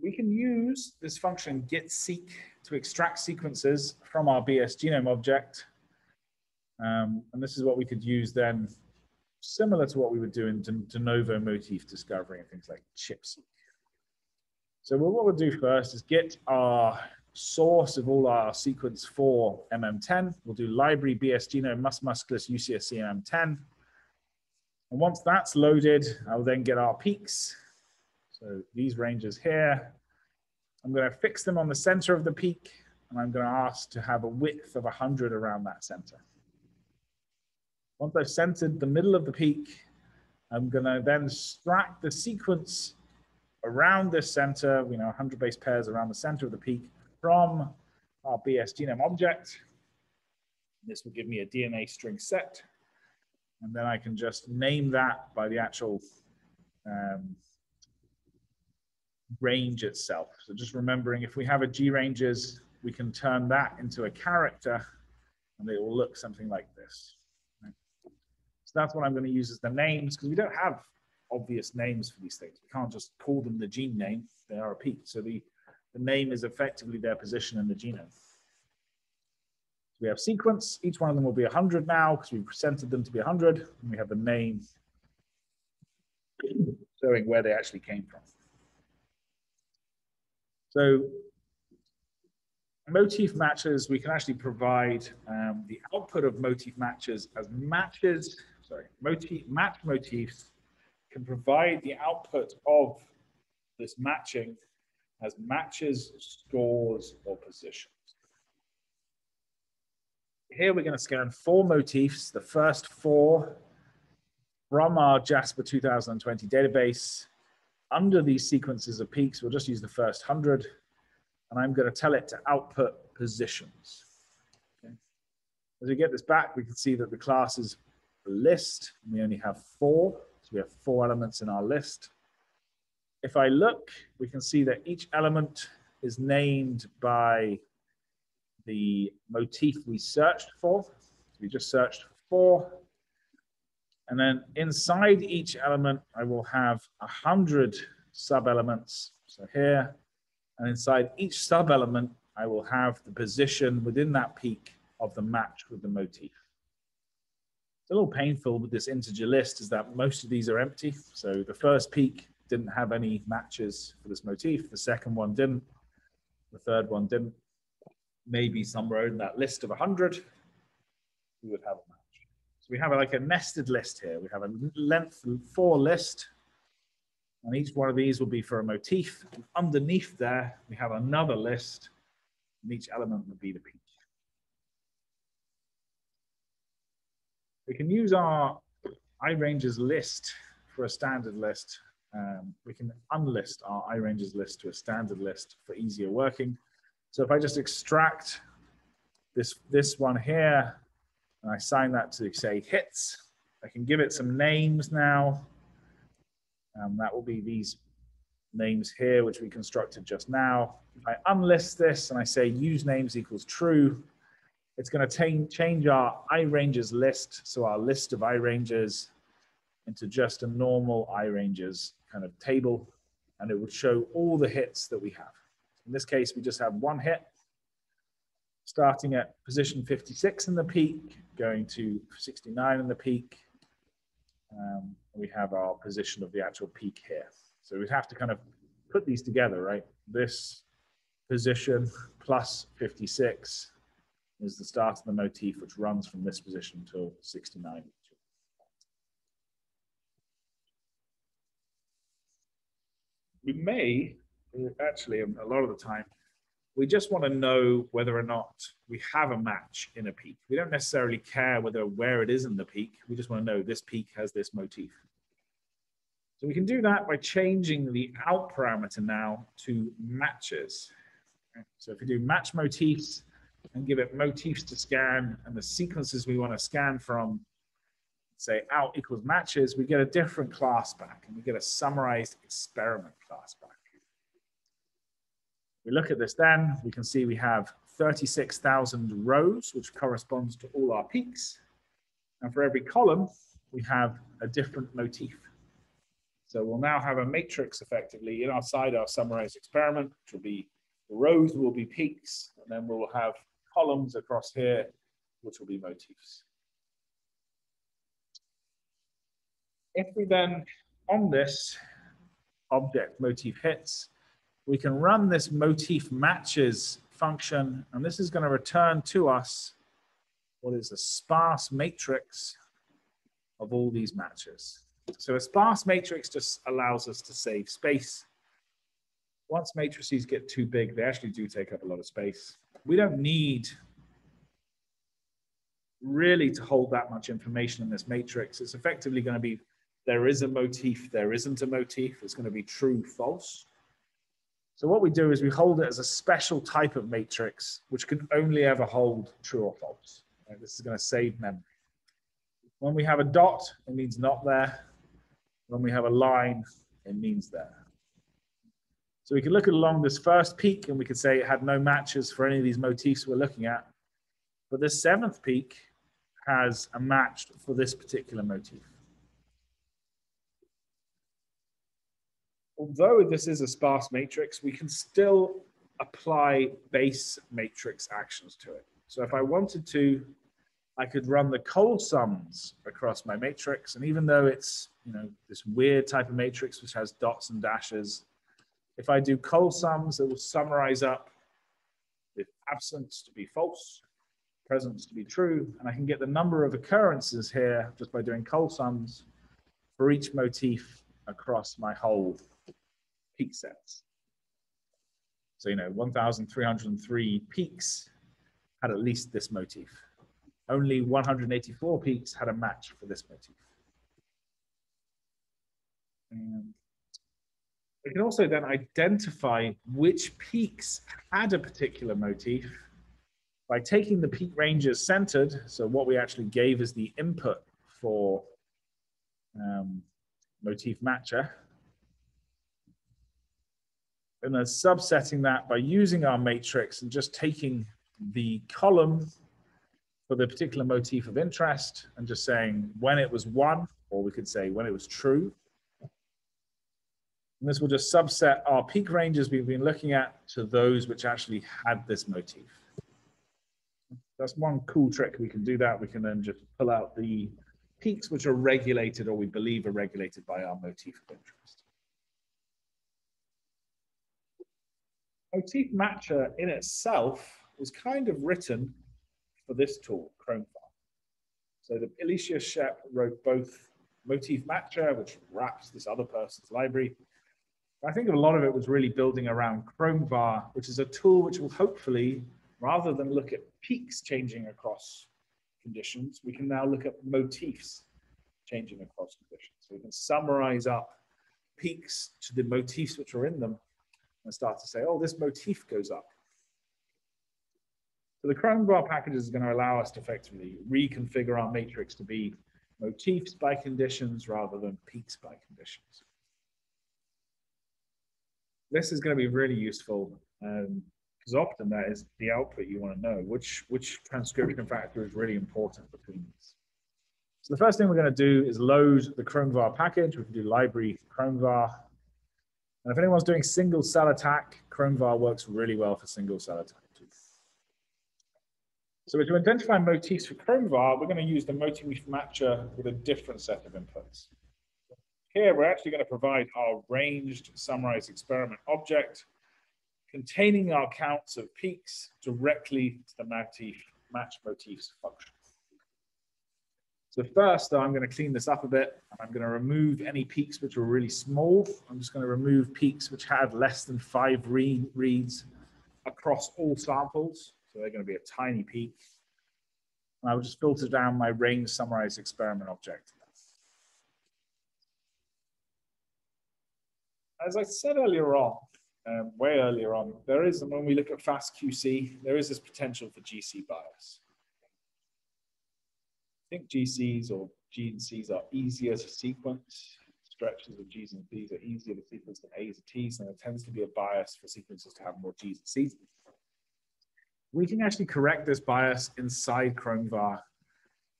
We can use this function getSeq to extract sequences from our BS genome object. And this is what we could use then, similar to what we would do in de novo motif discovery and things like ChIP-seq. So what we'll do first is get our source of all our sequence for MM10. We'll do library BS genome musculus UCSC MM10. And once that's loaded, I'll then get our peaks. So these ranges here, I'm going to fix them on the center of the peak, and I'm going to ask to have a width of 100 around that center. Once I've centered the middle of the peak, I'm going to then extract the sequence around this center, 100 base pairs around the center of the peak from our BS genome object. This will give me a DNA string set. And then I can just name that by the actual range itself. So just remembering, if we have a G ranges, we can turn that into a character and it will look something like this. Right? So that's what I'm going to use as the names, because we don't have obvious names for these things. We can't just call them the gene name. They are a peak. So the name is effectively their position in the genome. We have sequence. Each one of them will be 100 now because we've presented them to be 100. And we have the name showing where they actually came from. So motif matches, we can actually provide the output of motif matches as matches. Sorry, match motifs can provide the output of this matching as matches, scores, or positions. Here we're going to scan 4 motifs, the first 4 from our Jasper 2020 database. Under these sequences of peaks, we'll just use the first 100, and I'm going to tell it to output positions. Okay. As we get this back, we can see that the class is a list, and we only have 4, so we have 4 elements in our list. If I look, we can see that each element is named by the motif we searched for. We just searched for 4. And then inside each element, I will have 100 sub-elements. So here, and inside each sub-element, I will have the position within that peak of the match with the motif. It's a little painful with this integer list is that most of these are empty. So the first peak didn't have any matches for this motif. The second one didn't. The third one didn't. Maybe somewhere in that list of 100, we would have a match. So we have like a nested list here. We have a length 4 list, and each one of these will be for a motif. And underneath there, we have another list, and each element would be the peak. We can use our iRanges list for a standard list. We can unlist our iRanges list to a standard list for easier working. So if I just extract this one here, and I assign that to, say, hits, I can give it some names now. That will be these names here, which we constructed just now. If I unlist this and I say use names equals true, it's going to change our iRanges list, so our list of iRanges, into just a normal iRanges kind of table, and it would show all the hits that we have. In this case, we just have one hit, starting at position 56 in the peak, going to 69 in the peak. We have our position of the actual peak here. So we'd have to kind of put these together, right? This position plus 56 is the start of the motif, which runs from this position till 69. We may, actually, a lot of the time, we just want to know whether or not we have a match in a peak. We don't necessarily care where it is in the peak. We just want to know this peak has this motif. So we can do that by changing the out parameter now to matches. So if we do match motifs and give it motifs to scan and the sequences we want to scan from, say out equals matches, we get a different class back, and we get a summarized experiment class back. We look at this then, we can see we have 36,000 rows, which corresponds to all our peaks. And for every column, we have a different motif. So we'll now have a matrix effectively in our summarized experiment, which will be the rows will be peaks, and then we'll have columns across here, which will be motifs. If we then, on this object motif hits, we can run this motif matches function, and this is going to return to us what is a sparse matrix of all these matches. So a sparse matrix just allows us to save space. Once matrices get too big, they actually do take up a lot of space. We don't need really to hold that much information in this matrix. It's effectively going to be there is a motif, there isn't a motif. It's going to be true, false. So what we do is we hold it as a special type of matrix, which can only ever hold true or false. Right? This is going to save memory. When we have a dot, it means not there. When we have a line, it means there. So we can look along this first peak and we could say it had no matches for any of these motifs we're looking at. But this 7th peak has a match for this particular motif. Although this is a sparse matrix, we can still apply base matrix actions to it. So if I wanted to, I could run the col sums across my matrix. And even though it's, this weird type of matrix which has dots and dashes, if I do col sums, it will summarize up the absence to be false, presence to be true, and I can get the number of occurrences here just by doing col sums for each motif across my whole peak sets. So, 1,303 peaks had at least this motif. Only 184 peaks had a match for this motif. And we can also then identify which peaks had a particular motif by taking the peak ranges centered, so what we actually gave as the input for motif matcher, and then subsetting that by using our matrix and just taking the column for the particular motif of interest and just saying when it was 1, or we could say when it was true. And this will just subset our peak ranges we've been looking at to those which actually had this motif. That's one cool trick. We can do that. We can then just pull out the peaks which are regulated or we believe are regulated by our motif of interest. Motif Matcher in itself was kind of written for this tool, Chrome. So the Alicia Shep wrote both Motif Matcher, which wraps this other person's library. I think a lot of it was really building around ChromeVar, which is a tool which will hopefully, rather than look at peaks changing across conditions, we can now look at motifs changing across conditions. So we can summarize up peaks to the motifs which are in them and start to say, oh, this motif goes up. So the ChromeVar package is going to allow us to effectively reconfigure our matrix to be motifs by conditions rather than peaks by conditions. This is going to be really useful because often that is the output you want to know, which transcription factor is really important between these. So the first thing we're going to do is load the ChromeVar package. We can do library ChromeVar. And if anyone's doing single cell attack, ChromeVar works really well for single cell attack too. So to identify motifs for ChromeVar, we're going to use the Motif Matcher with a different set of inputs. Here, we're actually going to provide our ranged summarized experiment object containing our counts of peaks directly to the match motifs function. So first, I'm going to clean this up a bit. I'm going to remove any peaks which are really small. I'm just going to remove peaks which have less than 5 reads across all samples. So they're going to be a tiny peak. And I'll just filter down my range summarized experiment object. As I said earlier on, way earlier on, there is, when we look at FastQC, there is this potential for GC bias. I think GCs or G and Cs are easier to sequence. Stretches of Gs and Bs are easier to sequence than As and Ts, and there tends to be a bias for sequences to have more Gs and Cs. We can actually correct this bias inside ChromeVar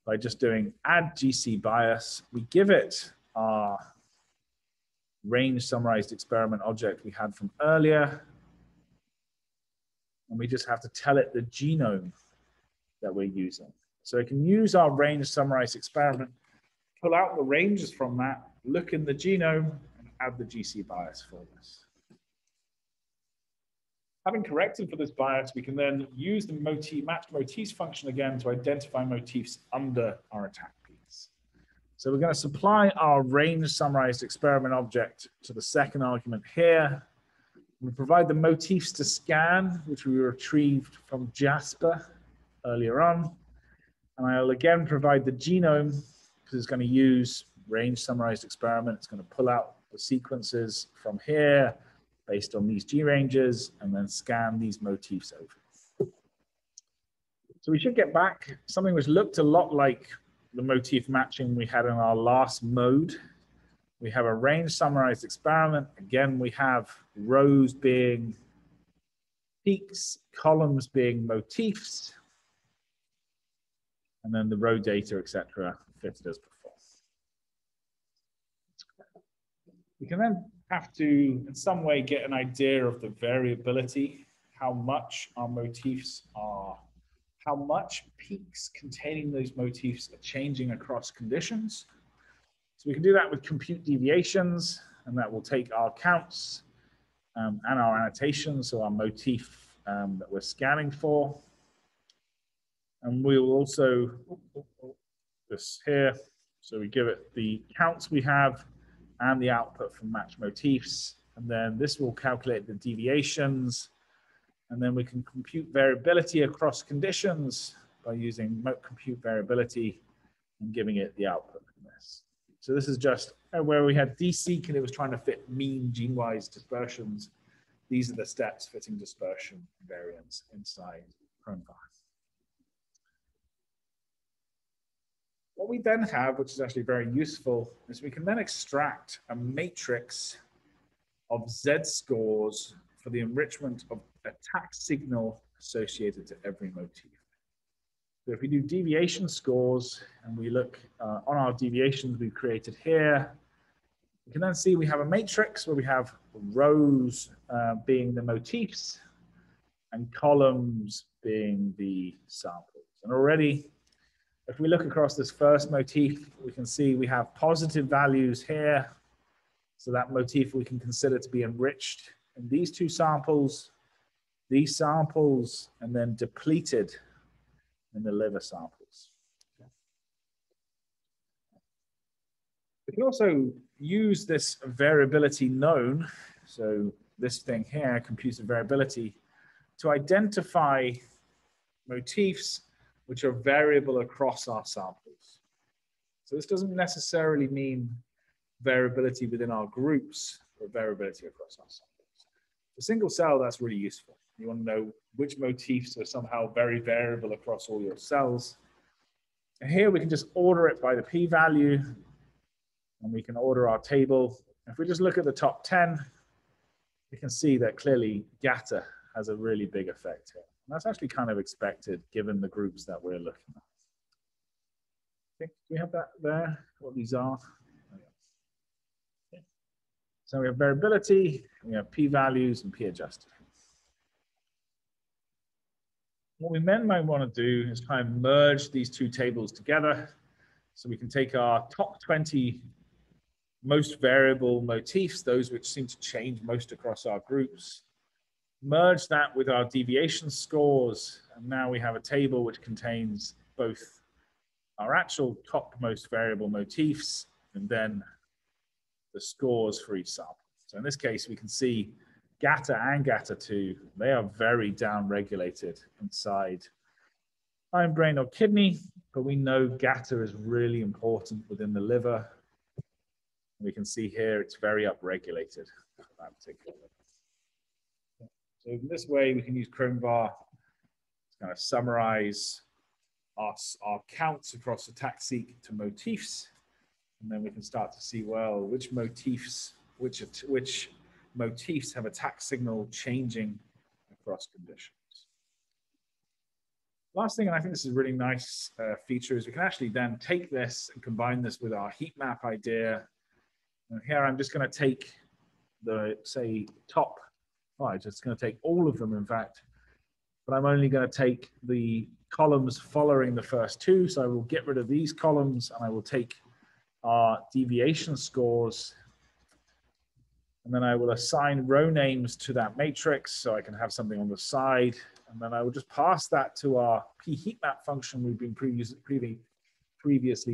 by just doing add GC bias. We give it our range summarized experiment object we had from earlier, and we just have to tell it the genome that we're using. So it can use our range summarized experiment, pull out the ranges from that, look in the genome, and add the GC bias for this. Having corrected for this bias, we can then use the matched motifs function again to identify motifs under our attack peaks. So we're going to supply our range summarized experiment object to the second argument here. We provide the motifs to scan, which we retrieved from Jasper earlier on. And I'll again provide the genome because it's going to use range summarized experiment. It's going to pull out the sequences from here based on these G ranges and then scan these motifs over. So we should get back something which looked a lot like the motif matching we had in our last mode. We have a range summarized experiment. Again, we have rows being peaks, columns being motifs, and then the row data, etc., fitted as before. We can then have to, in some way, get an idea of the variability, how much our motifs are, how much peaks containing those motifs are changing across conditions. So we can do that with compute deviations, and that will take our counts and our annotations, so our motif that we're scanning for. And we will also, this here, so we give it the counts we have and the output from match motifs. And then this will calculate the deviations. And then we can compute variability across conditions by using compute variability and giving it the output from this. So this is just where we had DSeq and it was trying to fit mean gene-wise dispersions. These are the steps fitting dispersion variance inside ChromeVar. What we then have, which is actually very useful, is we can then extract a matrix of Z-scores for the enrichment of attack signal associated to every motif. So if we do deviation scores and we look on our deviations we've created here, we can then see we have a matrix where we have rows being the motifs and columns being the samples. And already, if we look across this first motif, we can see we have positive values here. So that motif we can consider to be enriched in these two samples. these samples and then depleted in the liver samples. We can also use this variability known, so this thing here, computed variability, to identify motifs which are variable across our samples. So this doesn't necessarily mean variability within our groups, but variability across our samples. For single cell, that's really useful. You want to know which motifs are somehow very variable across all your cells. And here we can just order it by the p-value, and we can order our table. If we just look at the top 10, we can see that clearly GATA has a really big effect here. And that's actually kind of expected given the groups that we're looking at. I think we have that there, what these are. Okay. So we have variability, we have p-values and p-adjusted. What we then might want to do is try and merge these two tables together. So we can take our top 20 most variable motifs, those which seem to change most across our groups, merge that with our deviation scores, and now we have a table which contains both our actual top most variable motifs and then the scores for each sample. So in this case, we can see GATA and GATA2, they are very down-regulated inside hindbrain or kidney, but we know GATA is really important within the liver. We can see here it's very upregulated. So in this way, we can use Chromvar to kind of summarize our counts across ATACseq to motifs, and then we can start to see, well, which motifs have attack signal changing across conditions. Last thing, and I think this is a really nice feature, is we can actually then take this and combine this with our heat map idea. And here I'm just going to take the, say, top, I'm just going to take all of them, in fact, but I'm only going to take the columns following the first two. So I will get rid of these columns and I will take our deviation scores, and then I will assign row names to that matrix so I can have something on the side. And then I will just pass that to our p-heatmap function we've been previously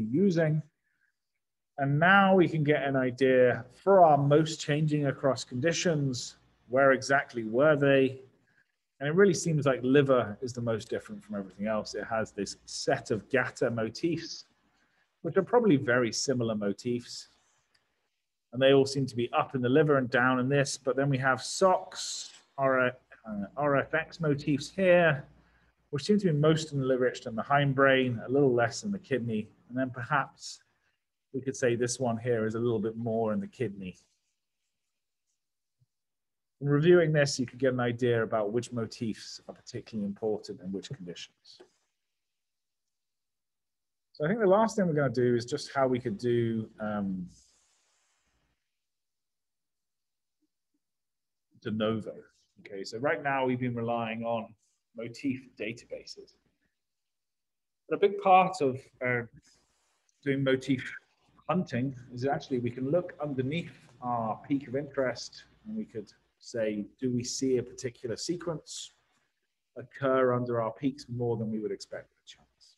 using. And now we can get an idea for our most changing across conditions, where exactly were they? And it really seems like liver is the most different from everything else. It has this set of GATA motifs, which are probably very similar motifs. And they all seem to be up in the liver and down in this, but then we have SOX, RFX motifs here, which seem to be most in the liver and the hindbrain, a little less in the kidney. And then perhaps we could say this one here is a little bit more in the kidney. In reviewing this, you could get an idea about which motifs are particularly important in which conditions. So I think the last thing we're going to do is just how we could do de novo. Okay, so right now we've been relying on motif databases. But a big part of doing motif hunting is actually we can look underneath our peak of interest and we could say, do we see a particular sequence occur under our peaks more than we would expect by chance?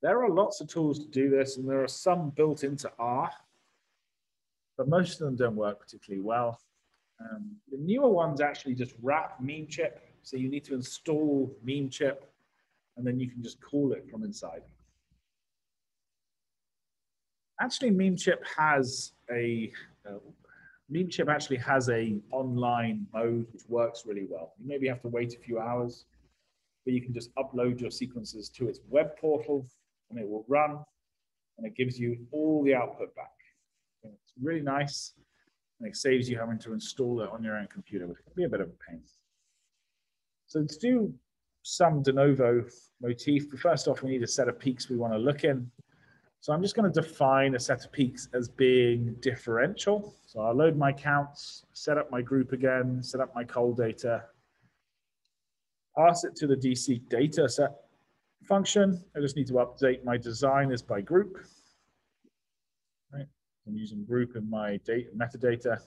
There are lots of tools to do this, and there are some built into R, but most of them don't work particularly well. The newer ones actually just wrap memechip, so you need to install memechip, and then you can just call it from inside. Actually, memechip actually has a online mode which works really well. You maybe have to wait a few hours, but you can just upload your sequences to its web portal, and it will run, and it gives you all the output back. And it's really nice, and it saves you having to install it on your own computer, which can be a bit of a pain. So to do some de novo motif, first off, we need a set of peaks we want to look in. So I'm just going to define a set of peaks as being differential. So I'll load my counts, set up my group again, set up my col data, pass it to the DC data set function. I just need to update my design as by group. Right. I'm using group in my data metadata.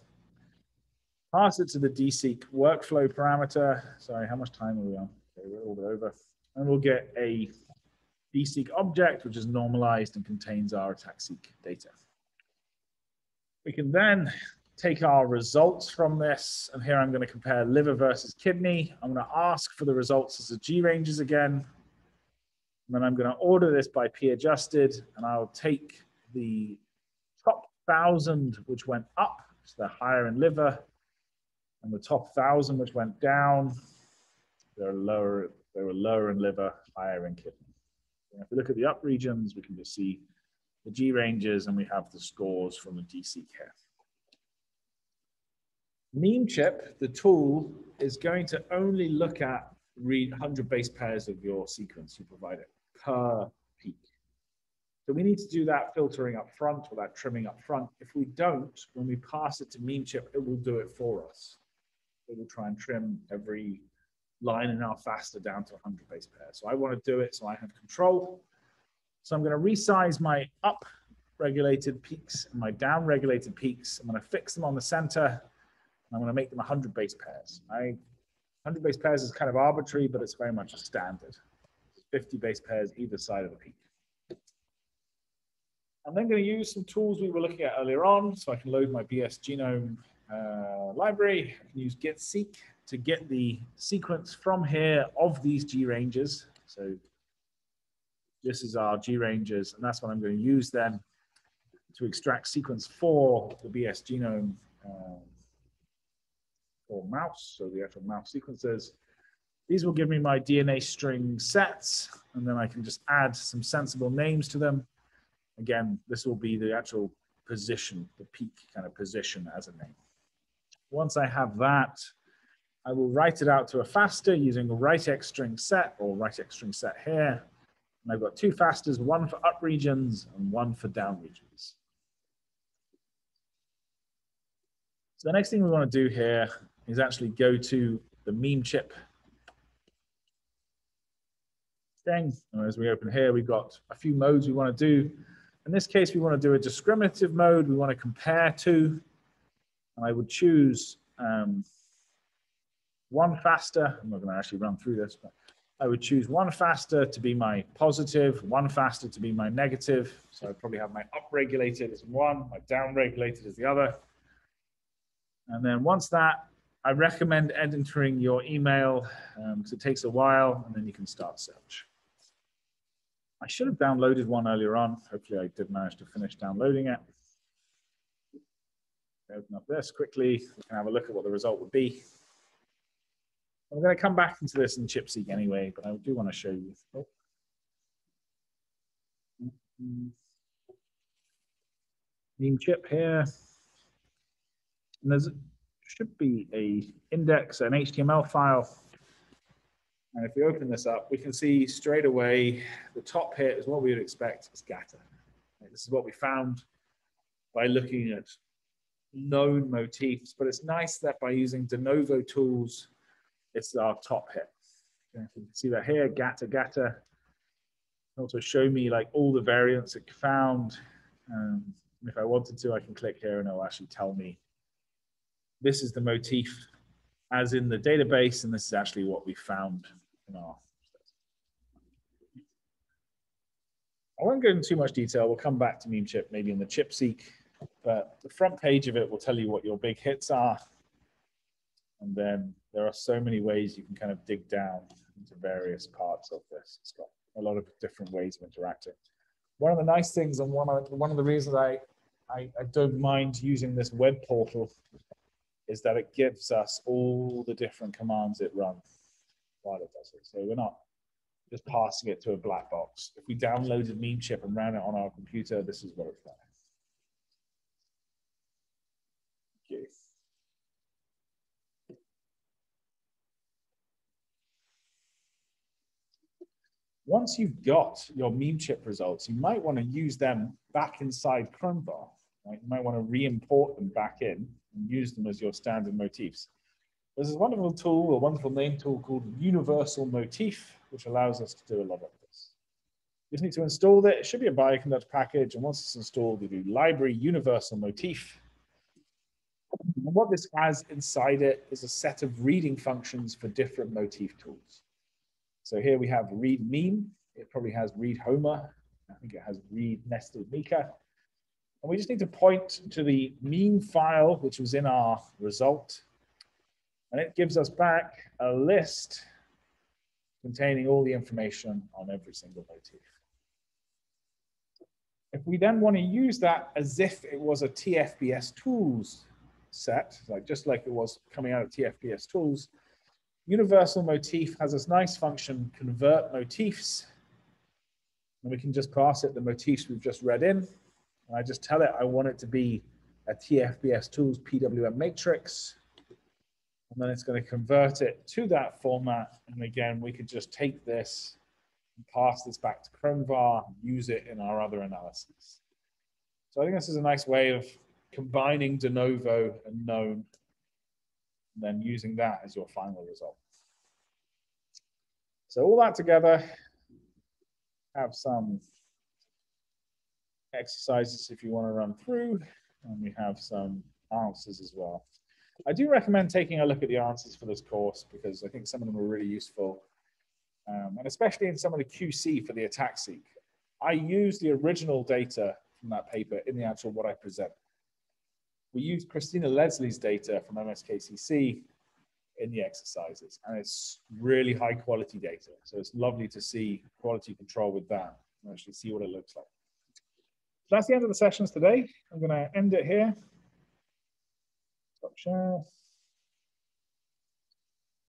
pass it to the DSeq workflow parameter. Sorry, how much time are we on? Okay, we're all over. And we'll get a DSeq object, which is normalized and contains our ATACseq data. We can then take our results from this, and here I'm going to compare liver versus kidney. I'm going to ask for the results as the G ranges again. And then I'm going to order this by P adjusted, and I'll take the top 1,000 which went up, so they're higher in liver, and the top 1,000 which went down, they were lower in liver, higher in kidney. And if we look at the up regions, we can just see the G ranges, and we have the scores from the DSeq here. MemeChip, the tool, is going to only look at 100 base pairs of your sequence you provide it per peak. So we need to do that filtering up front or that trimming up front. If we don't, when we pass it to MemeChip, it will do it for us. It will try and trim every line and now faster down to 100 base pairs. So I want to do it so I have control. So I'm going to resize my up regulated peaks and my down regulated peaks. I'm going to fix them on the center. I'm going to make them 100 base pairs. 100 base pairs is kind of arbitrary, but it's very much a standard. 50 base pairs either side of the peak. I'm then going to use some tools we were looking at earlier on. So I can load my BS genome library. I can use getSeq to get the sequence from here of these G ranges. So this is our G ranges, and that's what I'm going to use then to extract sequence for the BS genome for mouse, so the actual mouse sequences. These will give me my DNA string sets, and then I can just add some sensible names to them. Again, this will be the actual position, the peak kind of position as a name. Once I have that, I will write it out to a FASTA using a writex string set or writex string set here. And I've got two FASTAs, one for up regions and one for down regions. So the next thing we want to do here is actually go to the MemeChip thing. And as we open here, we've got a few modes we want to do. In this case, we want to do a discriminative mode. We want to compare to, and I would choose one FASTA. I'm not going to actually run through this, but I would choose one FASTA to be my positive, one FASTA to be my negative. So I'd probably have my up-regulated as one, my down-regulated as the other. And then once that, I recommend entering your email because it takes a while, and then you can start search. I should have downloaded one earlier on. Hopefully I did manage to finish downloading it. Open up this quickly. We can have a look at what the result would be. I'm going to come back into this in ChipSeq anyway, but I do want to show you. Oh. MemeChip here. And there should be an index, an HTML file. And if we open this up, we can see straight away the top here is what we would expect is scatter. This is what we found by looking at known motifs, but it's nice that by using de novo tools, it's our top hit. Okay, you can see that here, gatter. Also show me like all the variants it found. If I wanted to, I can click here and it'll actually tell me this is the motif as in the database, and this is actually what we found in our. I won't go into too much detail. We'll come back to MemeChip maybe in the ChipSeq, but the front page of it will tell you what your big hits are. And then there are so many ways you can kind of dig down into various parts of this. It's got a lot of different ways of interacting. One of the nice things, and one of the reasons I don't mind using this web portal is that it gives us all the different commands it runs while it does it. So we're not just passing it to a black box. If we downloaded MemeChip and ran it on our computer, this is what it's like. Okay. Once you've got your MemeChip results, you might want to use them back inside Chromebar. Right? You might want to re-import them back in and use them as your standard motifs. There's this wonderful tool, a wonderful name tool called Universal Motif, which allows us to do a lot of this. You just need to install it. It should be a Bioconductor package, and once it's installed, we do library Universal Motif. And what this has inside it is a set of reading functions for different motif tools. So here we have read mean. It probably has read Homer. I think it has read nested Mika. And we just need to point to the mean file, which was in our result. And it gives us back a list containing all the information on every single motif. If we then want to use that as if it was a TFBS tools set, like just like it was coming out of TFBS tools, universal motif has this nice function, convert motifs. And we can just pass it the motifs we've just read in. And I just tell it I want it to be a TFBS tools PWM matrix. And then it's going to convert it to that format. And again, we could just take this and pass this back to Chromevar, use it in our other analysis. So I think this is a nice way of combining de novo and known, and then using that as your final result. So all that together, have some exercises if you want to run through, and we have some answers as well. I do recommend taking a look at the answers for this course because I think some of them are really useful, and especially in some of the QC for the ATACseq. I use the original data from that paper in the actual what I present. We use Christina Leslie's data from MSKCC in the exercises, and it's really high quality data. So it's lovely to see quality control with that and actually see what it looks like. So that's the end of the sessions today. I'm going to end it here. Stop share.